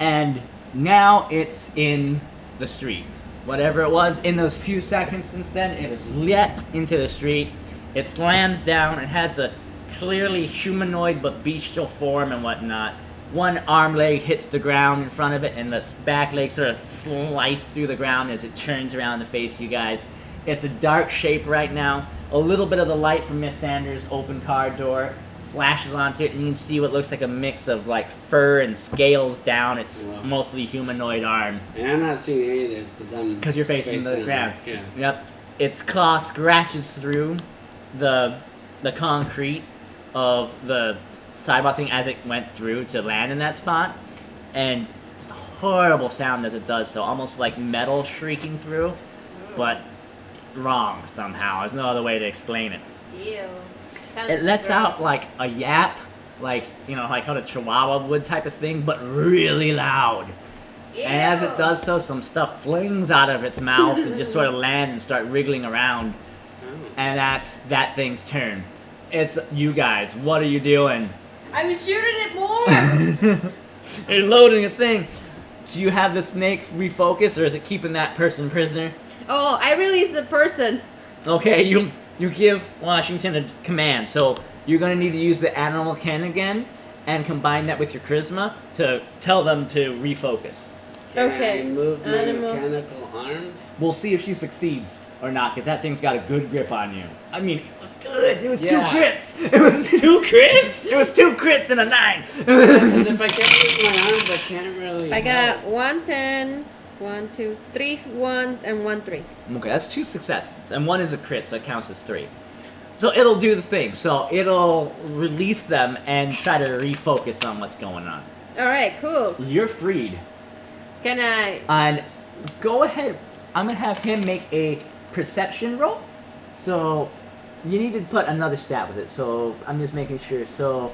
And now it's in the street. Whatever it was, in those few seconds since then, it was let into the street. It slams down. It has a clearly humanoid but bestial form and whatnot. One arm leg hits the ground in front of it, and its back leg sort of slices through the ground as it turns around to face you guys. It's a dark shape right now. A little bit of the light from Miss Sanders' open car door flashes onto it, and you can see what looks like a mix of like fur and scales down its mostly humanoid arm. And I'm not seeing any of this because you're facing the ground. Yeah. Yep. Its claw scratches through the concrete of the sidewalk thing as it went through to land in that spot, and it's a horrible sound as it does so, almost like metal shrieking through, but wrong somehow. There's no other way to explain it. Ew. Sounds It lets gross. out like a yap, like, you know, like how the Chihuahua would type of thing, but really loud. Ew. And as it does so, some stuff flings out of its mouth and just sort of land and start wriggling around. And that's that thing's turn. It's you guys. What are you doing? I'm shooting it more. You're loading a thing. Do you have the snake refocus, or is it keeping that person prisoner? Oh, I release the person. Okay, you give Washington a command. So you're going to need to use the animal ken again and combine that with your charisma to tell them to refocus. Can Okay. I move my Animal. mechanical arms? We'll see if she succeeds or not, because that thing's got a good grip on you. I mean, it was good. It was Yeah. 2 crits. It was 2 crits? It was 2 crits and a 9. Because if I can't use my arms, I can't really. I got help. 1 10, 1 2 3 1s and 1 3. Okay, that's 2 successes, and 1 is a crit, so it counts as 3. So it'll do the thing. So it'll release them and try to refocus on what's going on. All right, cool. You're freed. Can I? And go ahead. I'm gonna have him make a perception roll. So you need to put another stat with it. So I'm just making sure. So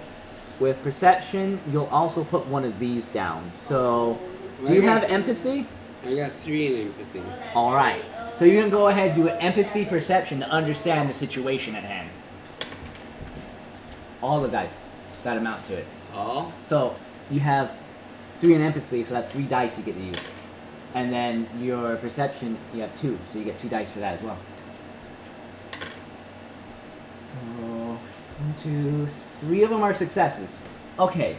with perception, you'll also put one of these down. So do you have empathy? I got 3 in empathy. All right. So you can go ahead and do an empathy perception to understand the situation at hand. All the dice that amount to it. All? So you have 3 in empathy, so that's 3 dice you get to use. And then your perception, you have 2, so you get 2 dice for that as well. So 1, 2, 3 of them are successes. Okay,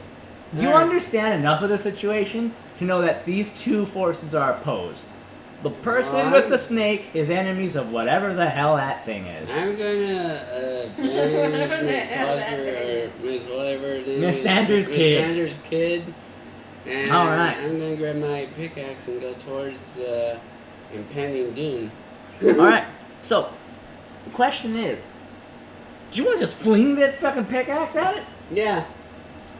you Alright. understand enough of the situation to know that these 2 forces are opposed. The person Alright. with the snake is enemies of whatever the hell that thing is. I'm gonna banish Miss Harper or Miss whatever it is. Miss Sanders' Miss kid. Sanders' kid. And Alright. I'm gonna grab my pickaxe and go towards the impending doom. Alright, so the question is, do you want to just fling that fucking pickaxe at it? Yeah.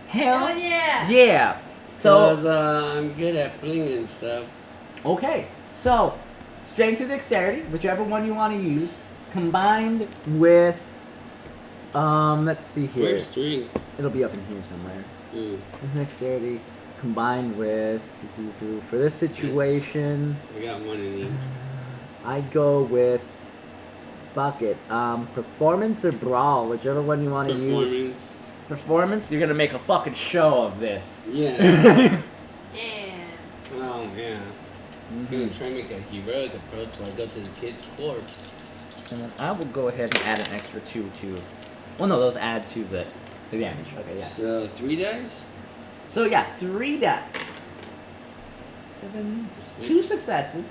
Hell Oh yeah. yeah. So, Because I'm good at flinging stuff. okay. So, strength or dexterity, whichever one you want to use, combined with, let's see here. Where's strength? It'll be up in here somewhere. Mm. Dexterity combined with, for this situation, I got 1 in each. I'd go with bucket. Performance or brawl, whichever one you want to use. Performance. Performance? You're gonna make a fucking show of this. Yeah. Damn. Oh, yeah. I'm gonna try and make a heroic approach where I go to the kid's corpse. And then I will go ahead and add an extra 2 to. Well, no, those add to the damage. Okay, yeah. So 3 dice? So yeah, 3 dice. 7, 2 successes.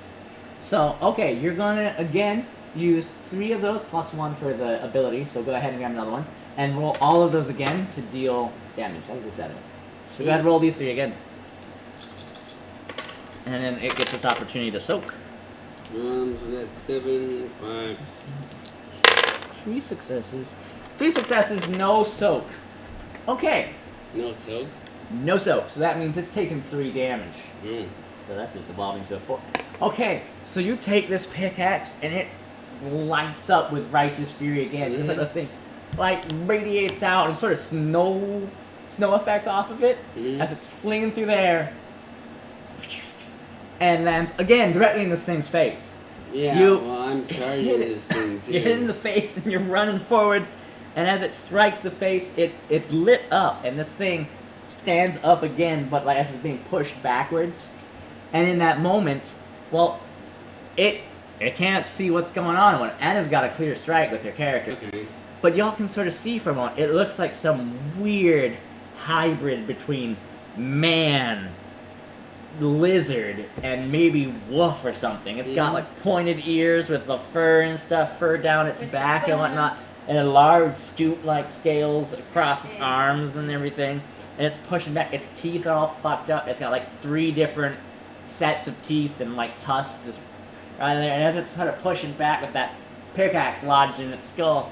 So okay, you're gonna again use 3 of those plus 1 for the ability. So go ahead and grab another one and roll all of those again to deal damage. That was a 7. So go ahead and roll these 3 again. And then it gets its opportunity to soak. So that's 7, 5. 3 successes. 3 successes, no soak. Okay, No soak? no soak. So that means it's taken 3 damage. Mm. So that's just evolving to a 4. Okay, so you take this pickaxe and it lights up with righteous fury again. It's like the thing, like radiates out and sort of snow effects off of it as it's flinging through the air, and lands again directly in this thing's face. Yeah, You well, I'm charging hit it. this thing too. You hit it in the face and you're running forward, and as it strikes the face, it's lit up, and this thing stands up again, but like as it's being pushed backwards. And in that moment, well, it can't see what's going on when Anna's got a clear strike with your character. Okay. But y'all can sort of see for a moment, it looks like some weird hybrid between man, lizard, and maybe wolf or something. It's got like pointed ears with the fur and stuff, fur down its With back the and whatnot, and a large scoop-like scales across its arms and everything. And it's pushing back. Its teeth are all fucked up. It's got like 3 different sets of teeth and like tusks just right there. And as it's sort of pushing back with that pickaxe lodged in its skull,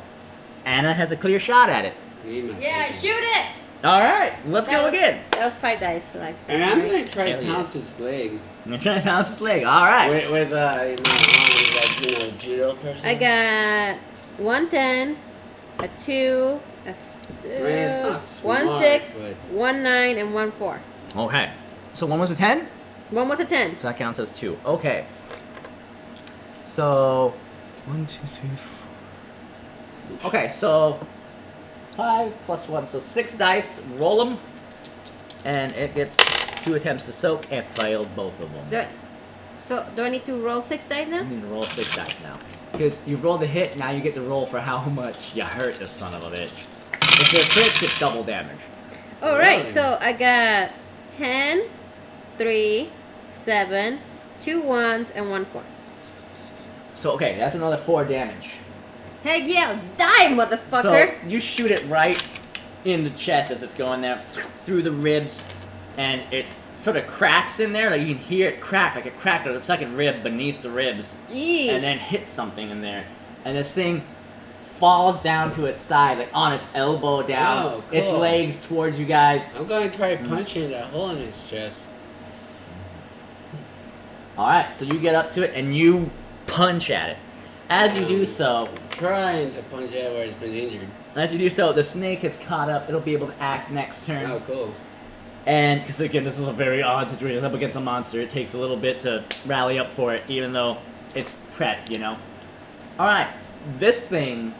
Anna has a clear shot at it. Yeah, shoot it! Alright, let's go was- again. That was 5 dice last time. And I'm right? gonna try to Hell yeah. pounce its leg. I'm trying to bounce its leg. Alright. With my arms, like, judo person. I got 110, a 2, a it's not smart, 1 6, but- 1 9, and 1 4. Okay. So one was a 10? One was a 10. So that counts as 2. Okay. So 1, 2, 3, 4. Okay, so 5 plus 1, so 6 dice. Roll them, and it gets 2 attempts to soak and failed both of them. Do I need to roll 6 dice now? You need to roll 6 dice now, because you've rolled a hit. Now you get to roll for how much you hurt this son of a bitch. If you're crits, it's double damage. Alright, Really? so I got 10, 3, 7, 2 1s, and 1 4. So okay, that's another 4 damage. Heck yeah, die, motherfucker! So you shoot it right in the chest as it's going there, through the ribs, and it sort of cracks in there. Like you can hear it crack, like it cracked a second rib beneath the ribs, Eesh. and then hits something in there. And this thing falls down to its side, like on its elbow down, Oh, its cool. legs towards you guys. I'm gonna try punching that hole in its chest. Alright, so you get up to it and you punch at it. As you do so, Trying to punch at where it's been injured. the snake has caught up. It'll be able to act next turn. Oh, cool. And, because again, this is a very odd situation. It's up against a monster. It takes a little bit to rally up for it, even though it's prepped, you know? Alright, this thing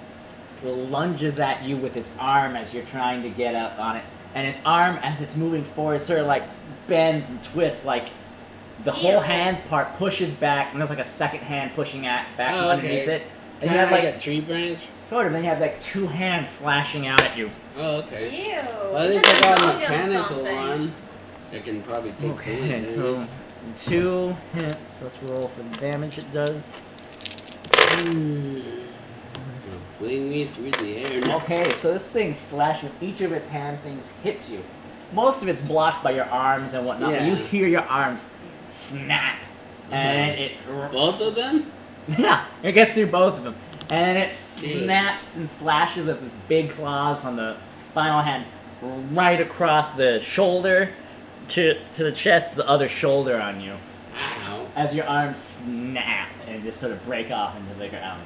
lunges at you with its arm as you're trying to get up on it. And its arm, as it's moving forward, sort of like bends and twists, like the whole Ew. hand part pushes back, and there's like a second hand pushing back Oh, underneath okay. it. And Kinda you have like like, a tree branch? sort of, then you have like 2 hands slashing out at you. Oh, okay. Ew. Well, at it's least I like got a bug or mechanical something. arm. I can probably take Okay, some so 2 hits. Let's roll for the damage it does. Fling me through the air. No. Okay, so this thing slashing each of its hand things hits you. Most of it's blocked by your arms and whatnot. But Yeah. you hear your arms snap, and it Both of them? yeah, it gets through both of them, and it Ew. snaps and slashes with its big claws on the final hand, right across the shoulder to the chest, to the other shoulder on you. Ow. As your arms snap and just sort of break off into the ground.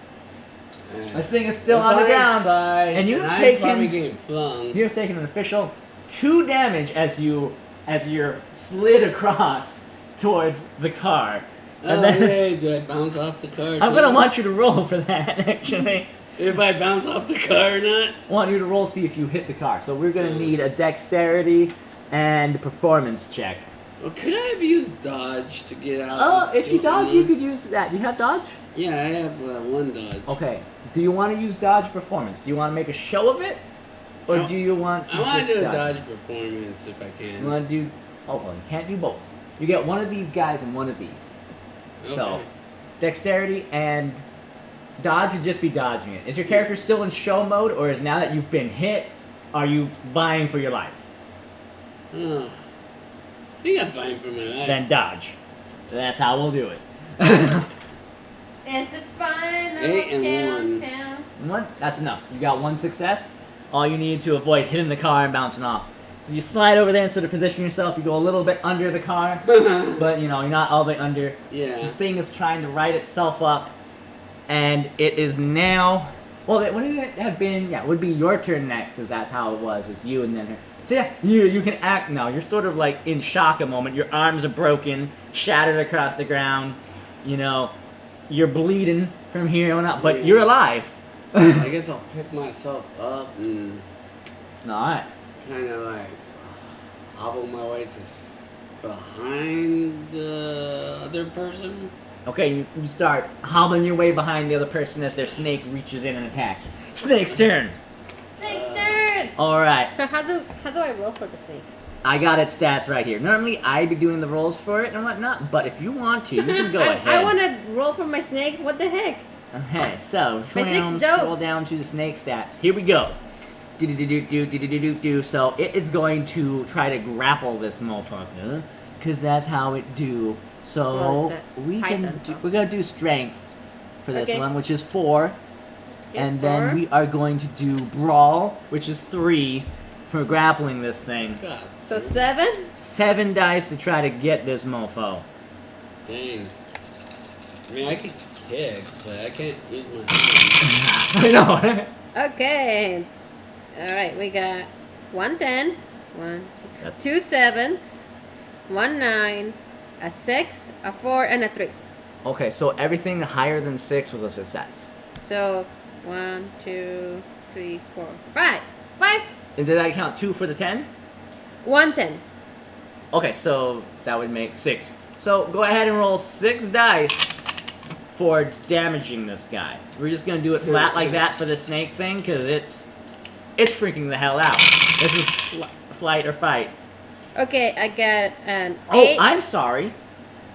Uh, This thing is still it's on the its ground, side, and you've I'm taken- probably getting flung. You have taken an official 2 damage as you're slid across towards the car. Oh, And then yay, do I bounce off the car? I'm too? gonna want you to roll for that. Actually, If I bounce off the car or not? I want you to roll see if you hit the car. So we're gonna need a dexterity and performance check. Well, could I have used dodge to get out? Oh, of if you the- dodge, you could use that. Do you have dodge? Yeah, I have 1 dodge. Okay. Do you want to use dodge performance? Do you want to make a show of it, or No. do you want to I want just to do a dodge performance if I You can. want to do? Oh, well, you can't do both. You get one of these guys and one of these. So, Okay. dexterity and dodge would just be dodging it. Is your character still in show mode, or is now that you've been hit, are you vying for your life? Oh. I think I'm fine for my life. Then dodge. That's how we'll do it. It's the final 8 and 1. countdown. One, that's enough. You got 1 success. All you need to avoid hitting the car and bouncing off. So you slide over there and sort of position yourself. You go a little bit under the car, but you know you're not all the way under. The Yeah. thing is trying to right itself up, and it is now. Well, what would it have been? Yeah, it would be your turn next, as that's how it was. It was you and then her. So yeah, you can act now. You're sort of like in shock a moment. Your arms are broken, shattered across the ground. You know, you're bleeding from here on out, but Yeah. you're alive. I guess I'll pick myself up and All right. kind of like hobble my way behind the other person. Okay, you start hobbling your way behind the other person as their snake reaches in and attacks. Snake's turn. Snake's turn. All right, So how do I roll for the snake? I got its stats right here. Normally, I'd be doing the rolls for it and whatnot, but if you want to, you can go ahead. I want to roll for my snake. What the heck? Okay, so My snake's dope. scroll down to the snake stats. Here we go. Do. So it is going to try to grapple this motherfucker, cause that's how it do. So Well, it's a we're gonna do strength for this Okay. one, which is 4, Okay, and 4. then we are going to do brawl, which is 3 for grappling this thing. God. So 7. 7 dice to try to get this mofo. Dang. I mean, I could kick, but I can't use my hands. I know. Okay. All right, we got 1 10, 1, That's- 2 7s, 1 9, a 6, a 4, and a 3. Okay, so everything higher than 6 was a success. So 1, 2, 3, 4, 5. 5. And did I count 2 for the 10? 1 10. Okay, so that would make 6. So go ahead and roll 6 dice for damaging this guy. We're just gonna do it flat like that for the snake thing, cause it's freaking the hell out. This is flight or fight. Okay, I got an Oh, 8. I'm sorry.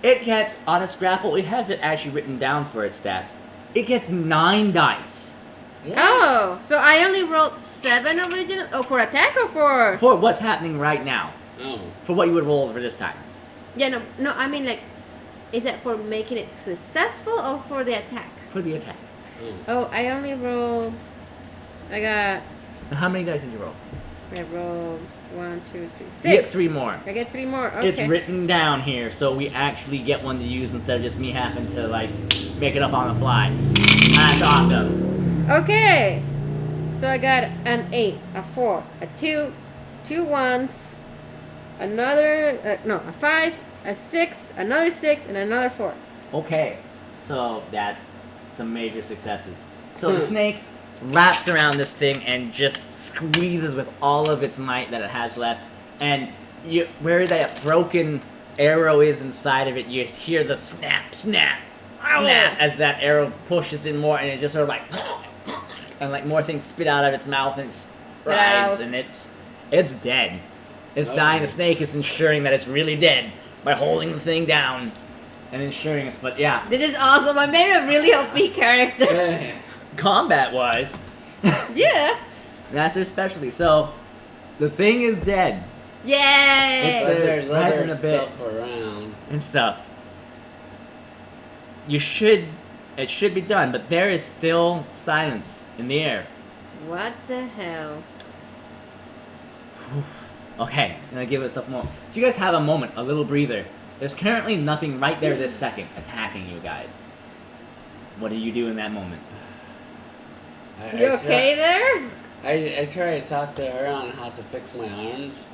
It gets on its grapple. It has it actually written down for its stats. It gets 9 dice Oh, so I only rolled 7 original. Oh, for attack or for? for what's happening right now. Oh. For what you would roll for this time. Yeah, no. I mean, like, is that for making it successful or for the attack? For the attack. Oh. Oh, I only rolled. I got. Now, how many dice did you roll? I rolled 1, 2, 3, 6. You get 3 more. I get 3 more. Okay. It's written down here, so we actually get one to use instead of just me having to, like, make it up on the fly. That's awesome. Okay. So I got an 8, a 4, a 2, 2 1s, another a 5, a 6, another 6, and another 4. Okay, so that's some major successes. So the snake wraps around this thing and just squeezes with all of its might that it has left. And where that broken arrow is inside of it, you hear the snap, snap, snap as that arrow pushes in more, and it's just sort of like, and like more things spit out of its mouth and it rides, and it's dead. It's dying. The snake is ensuring that it's really dead by holding the thing down and ensuring it's. But yeah, This is awesome. I made a really OP character. Yeah. combat-wise, Yeah. that's their specialty. So the thing is dead Yay. But there's Right in other a bit. stuff around. and stuff. It should be done, but there is still silence in the air. What the hell? Okay, I'm gonna give it stuff more. So you guys have a moment, a little breather. There's currently nothing right there this second attacking you guys. What do you do in that moment? You okay there? I try to talk to her on how to fix my arms.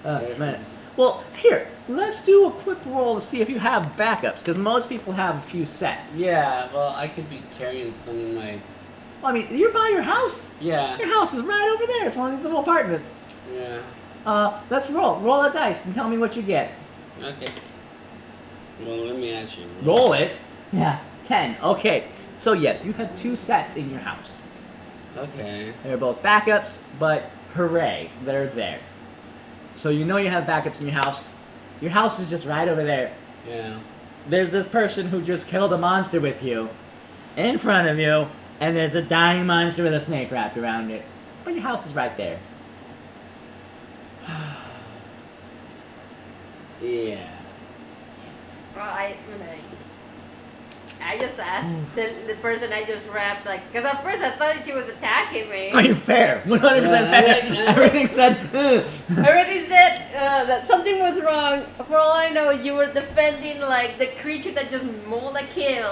Man. Well, here, let's do a quick roll to see if you have backups, because most people have a few sets. Yeah, well, I could be carrying some of my... Well, I mean, you're by your house. Yeah. Your house is right over there. It's one of these little apartments. Yeah. Let's roll. Roll a dice and tell me what you get. Okay. Well, let me ask you. Roll it. Yeah, 10. Okay. So yes, you have 2 sets in your house. Okay. They're both backups, but hooray, they're there. So you know you have backups in your house. Your house is just right over there. Yeah. There's this person who just killed a monster with you in front of you, and there's a dying monster with a snake wrapped around it. But your house is right there. Yeah. Well, I just asked the person I just wrapped, like, because at first I thought she was attacking me. I mean, fair. 100% fair. Everything said, Everything said that something was wrong. For all I know, you were defending, like, the creature that just mauled a kid.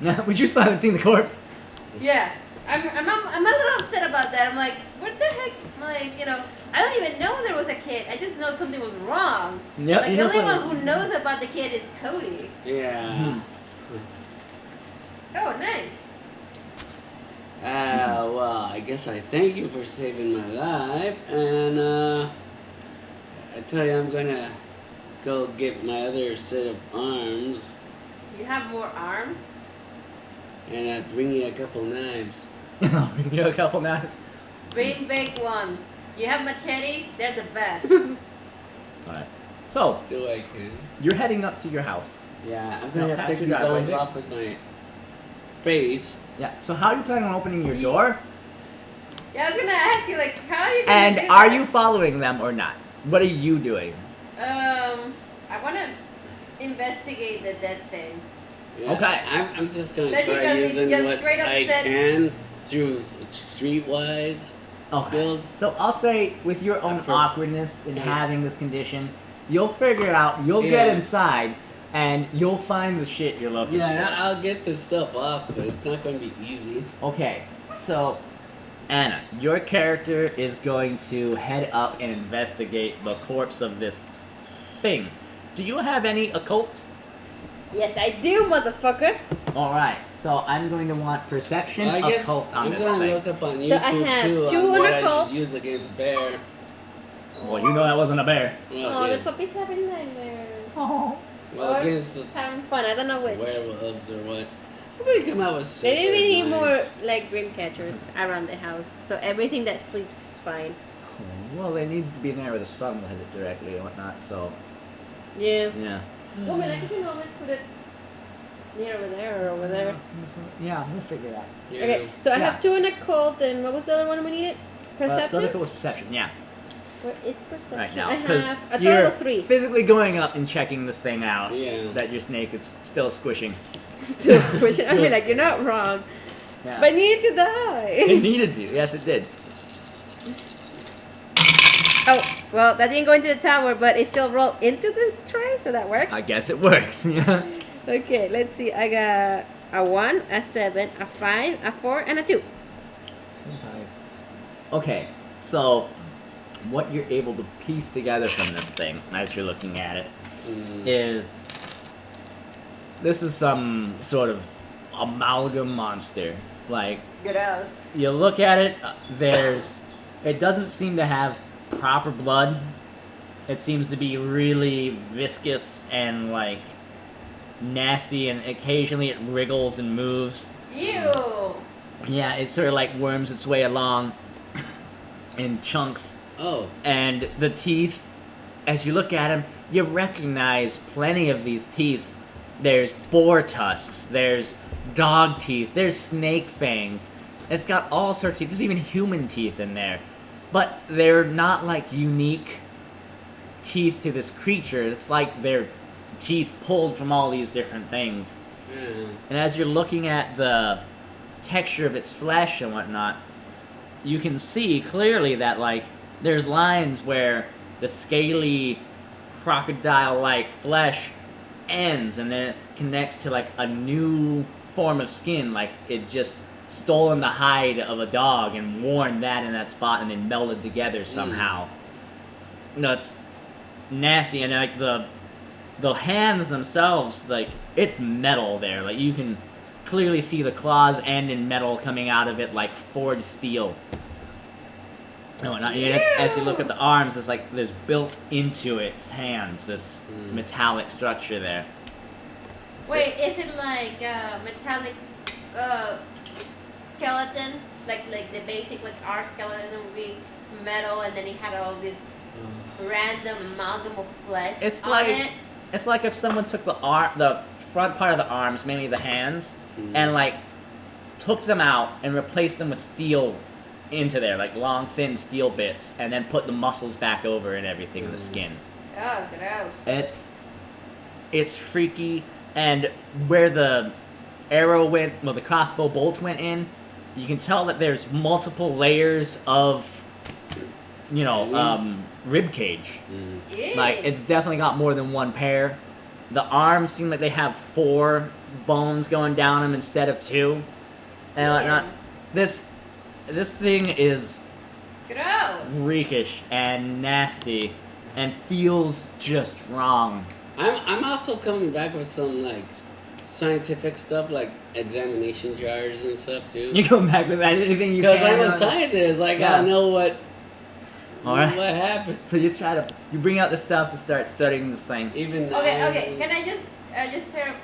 Yeah, but you still haven't seen the corpse. Yeah. I'm a little upset about that. I'm like, what the heck? Like, I don't even know there was a kid. I just know something was wrong. Yep, Like, you the know only one something- who knows about the kid is Cody. Yeah. Oh, nice. Well, I guess I thank you for saving my life, and I tell you, I'm gonna go get my other set of arms, You have more arms? and bring you a couple knives. Bring you a couple knives. Bring big ones. You have machetes? They're the best. Alright. So, Do I can? you're heading up to your house. Yeah, I'm No, gonna have pass to take your these driveway, arms Dick. off with my face. Yeah. So how are you planning on opening your door? Yeah, I was gonna ask you, like, how are you gonna And do are that? you following them or not? What are you doing? I wanna investigate the dead thing. Yeah, Okay. I'm just gonna That you try guys using just what straight up I said- can through streetwise skills. So I'll say, with your own For- awkwardness in Yeah. having this condition, you'll figure it out. You'll get Yeah. inside, and you'll find the shit you're looking Yeah, and for. I'll get this stuff off, but it's not gonna be easy. Okay, so Anna, your character is going to head up and investigate the corpse of this thing. Do you have any occult? Yes, I do, motherfucker. Alright, so I'm going to want perception Well, I guess occult on I'm this gonna thing. look up on YouTube So I have too two on on what I occult. should use against bear. Well, you know that wasn't a bear. Well, Oh, yeah. the puppy's having nightmares. Oh. Well, Or against having fun. I don't know which. werewolves or what. We come out with Maybe we need knives. more like dream catchers around the house, so everything that sleeps is fine. Well, it needs to be in there where the sun will hit it directly and whatnot, so, Yeah. yeah. Well, I mean, I can always put it near over there or over there. Yeah, we'll figure it out. Yeah. Okay, so I Yeah. have two in a cold, and what was the other one we needed? Perception? Look, it was perception, yeah. What is perception? Right now, I because have a you're total of 3. physically going up and checking this thing out. Yeah. That your snake is still squishing. Still squishing. I mean, like, you're not wrong. Yeah. But it needed to it die. needed to. Yes, it did. Oh, well, that didn't go into the tower, but it still rolled into the tray, so that works. I guess it works. Yeah. Okay, let's see. I got a 1, a 7, a 5, a 4, and a 2. Okay, so what you're able to piece together from this thing as you're looking at it is this is some sort of amalgam monster. Like, Gross. you look at it, it doesn't seem to have proper blood. It seems to be really viscous and, like, nasty, and occasionally it wriggles and moves. Ew. Yeah, it sort of, like, worms its way along in chunks. Oh. And the teeth, as you look at them, you recognize plenty of these teeth. There's boar tusks, there's dog teeth, there's snake fangs. It's got all sorts of teeth. There's even human teeth in there. But they're not like unique teeth to this creature. It's like they're teeth pulled from all these different things. Yeah. And as you're looking at the texture of its flesh and whatnot, you can see clearly that, like, there's lines where the scaly, crocodile-like flesh ends, and then it connects to, like, a new form of skin, like it just stolen the hide of a dog and worn that in that spot and then melded together somehow. No, it's nasty, and, like, the hands themselves, like, it's metal there. Like, you can clearly see the claws end in metal coming out of it, like forged steel. No, not, and as you look at the arms, it's like there's built into its hands this metallic structure there. Wait, is it like metallic skeleton? Like the basic, like, our skeleton would be metal, and then he had all this random amalgam of flesh It's on like it? it's like if someone took the front part of the arms, mainly the hands, and, like, took them out and replaced them with steel into there, like long, thin steel bits, and then put the muscles back over and everything in the skin. Oh, gross. It's freaky, and where the arrow went, well, the crossbow bolt went in, you can tell that there's multiple layers of, rib cage. Ew. Like, it's definitely got more than one pair. The arms seem like they have 4 bones going down them instead of 2. And whatnot. This thing is gross. freakish and nasty and feels just wrong. I'm also coming back with some, like, scientific stuff like examination jars and stuff too. You go back with anything you can. Because I'm a scientist, I gotta know what Alright. what happened. So you bring out the stuff to start studying this thing. Even Okay. Can I just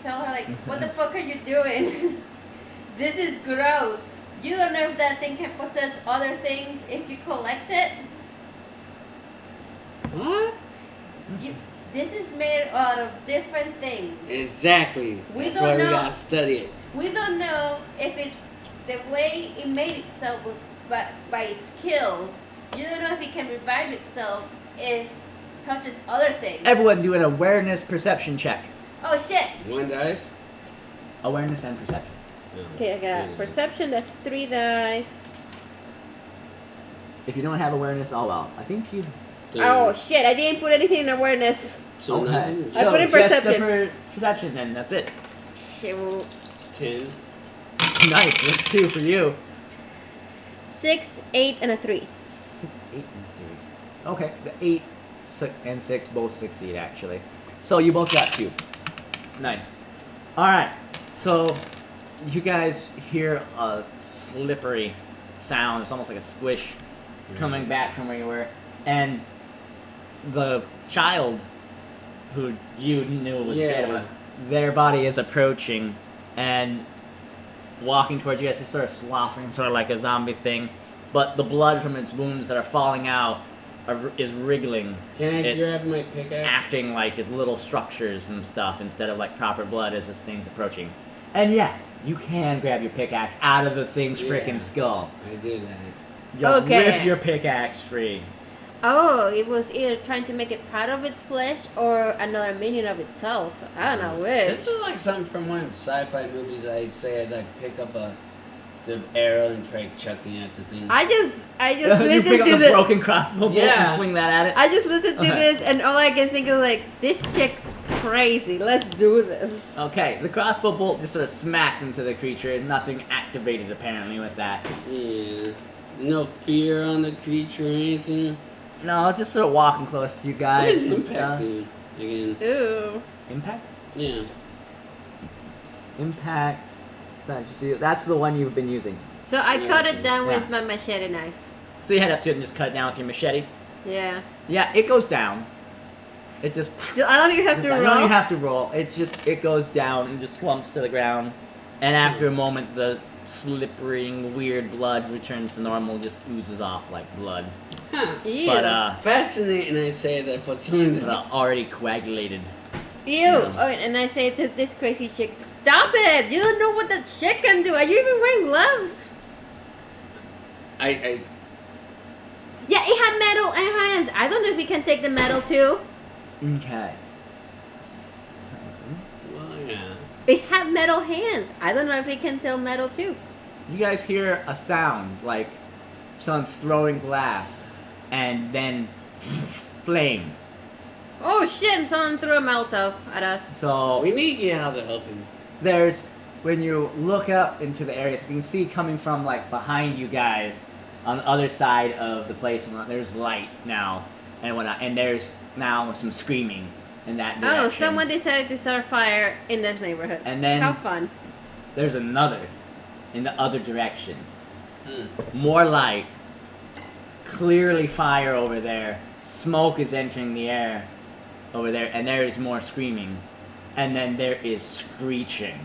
tell her like, what the fuck are you doing? This is gross. You don't know if that thing can possess other things if you collect it. What? This is made out of different things. Exactly. We That's don't why we know. gotta study it. We don't know if it's the way it made itself was by its kills. You don't know if it can revive itself if it touches other things. Everyone do an awareness perception check. Oh shit! One dice? Awareness and perception. Okay, I got perception. That's 3 dice. If you don't have awareness, oh well. I think you. Oh shit! I didn't put anything in awareness. So Okay. nothing? I put in just the perception. perception, then that's it. Shit. Well, 10. Nice. That's 2 for you. 6, 8, and a 3. 6, 8, and 3. Okay, the 8 and 6 both succeed actually. So you both got 2. Nice. All right. So you guys hear a slippery sound. It's almost like a squish coming back from where you were, and the child who you knew was dead, their body is approaching and walking towards you guys. It's sort of sloughing, sort of like a zombie thing, but the blood from its wounds that are falling out is wriggling. Can I It's grab my pickaxe? acting like it's little structures and stuff instead of like proper blood as this thing's approaching. And yeah, you can grab your pickaxe out of the thing's freaking skull. I do that. Just Okay. rip your pickaxe free. Oh, it was either trying to make it part of its flesh or another minion of itself. I don't know which. This is like something from one of the sci-fi movies I'd say as I pick up the arrow and try chucking at the thing. I just You listened pick up to the the. broken crossbow bolt Yeah. and fling that at it. I just listened to Okay. this, and all I can think of like, this chick's crazy. Let's do this. Okay, the crossbow bolt just sort of smacks into the creature, and nothing activated apparently with that. Yeah. No fear on the creature or anything. No, it's just sort of walking close to you What guys is and impact stuff. do? Again. Ooh. Impact? Yeah. Impact. That's the one you've been using. So I cut it down Yeah. with my machete knife. So you head up to it and just cut it down with your machete. Yeah. Yeah, it goes down. It just. I don't even have to You roll. don't even have to roll. It goes down and just slumps to the ground. And after a moment, the slippery, weird blood returns to normal, just oozes off like blood. Huh. Ew. But Fascinating, I say as I put some in the already coagulated. Ew. Yeah. Oh, and I say to this crazy chick, stop it! You don't know what that chick can do. Are you even wearing gloves? I Yeah, it had metal hands. I don't know if it can take the metal too. Okay. well, yeah. It had metal hands. I don't know if it can tell metal too. You guys hear a sound like someone throwing glass, and then flame. Oh shit! And someone threw a Molotov at us. So We need to get out of the open. there's when you look up into the area, so you can see coming from like behind you guys on the other side of the place. There's light now and whatnot, and there's now some screaming in that direction. Oh, someone decided to start a fire in this neighborhood. And then- How fun! There's another in the other direction. Hmm. More light. Clearly fire over there. Smoke is entering the air over there, and there is more screaming. And then there is screeching.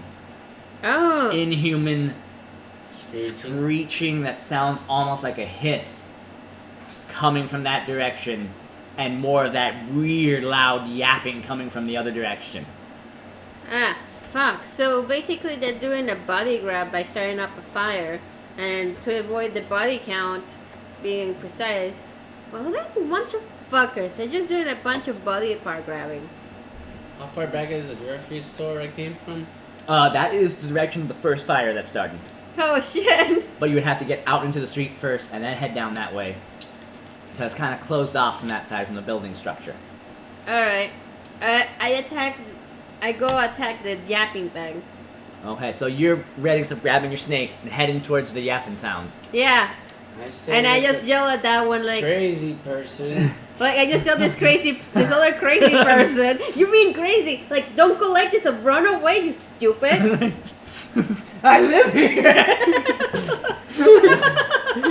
Oh, Inhuman Screeching. screeching that sounds almost like a hiss coming from that direction, and more of that weird loud yapping coming from the other direction. ah, fuck. So basically, they're doing a body grab by starting up a fire, and to avoid the body count being precise, well, they're a bunch of fuckers. They're just doing a bunch of body part grabbing. How far back is the grocery store I came from? That is the direction of the first fire that started. Oh shit! But you would have to get out into the street first and then head down that way. Because it's kind of closed off from that side from the building structure. Alright. I go attack the yapping thing. Okay, so you're ready, so grabbing your snake and heading towards the yapping sound. Yeah. I stay And I with just the yell at that one like, crazy person. Like I just tell this other crazy person, you're being crazy. Like don't collect this and run away, you stupid. I live here.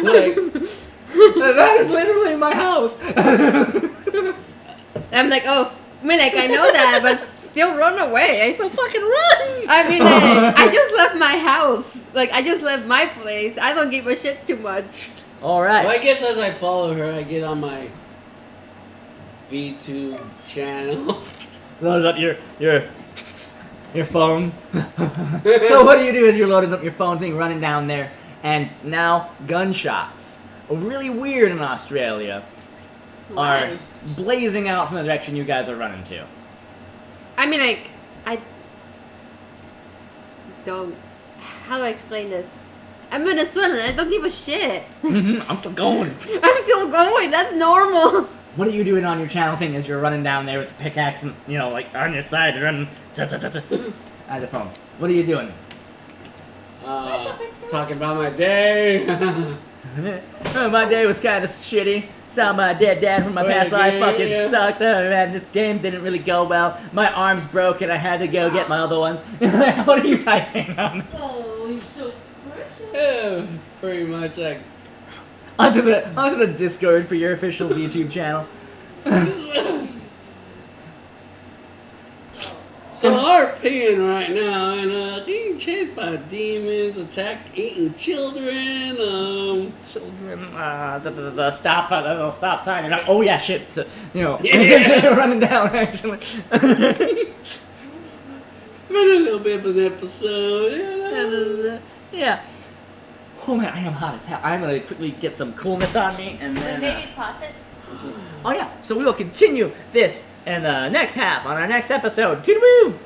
Like, That is literally my house. I'm like, oh, I mean, like I know that, but still run away. So fucking run. I mean, like, I just left my house. Like I just left my place. I don't give a shit too much. All right. well, I guess as I follow her, I get on my VTube channel. Load up your phone. So what do you do as you're loading up your phone thing, running down there, and now gunshots, really weird in Australia, are Why? blazing out from the direction you guys are running to. I mean, like, I don't. How do I explain this? I'm Venezuelan. I don't give a shit. I'm still going. I'm still going. That's normal. What are you doing on your channel thing as you're running down there with the pickaxe and, you know, like on your side, running at the phone? What are you doing? Talking about my day. My day was kind of shitty. Saw my dead dad from my past life fucking sucked. Man, this game didn't really go well. My arm's broken. I had to go get my other one. What are you typing on? Oh, you're so precious. Yeah, pretty much like. Onto the Discord for your official YouTube channel. So RPing right now, and being chased by demons, attacked, eating children. Children, the stop sign. And oh yeah, shit. So, you know, Yeah. running down actually. Been a little bit of an episode. You know? Yeah. Oh man, I am hot as hell. I'm gonna quickly get some coolness on me, and then. Maybe pause it. Oh yeah, so we will continue this in the next half on our next episode. Toodaloo!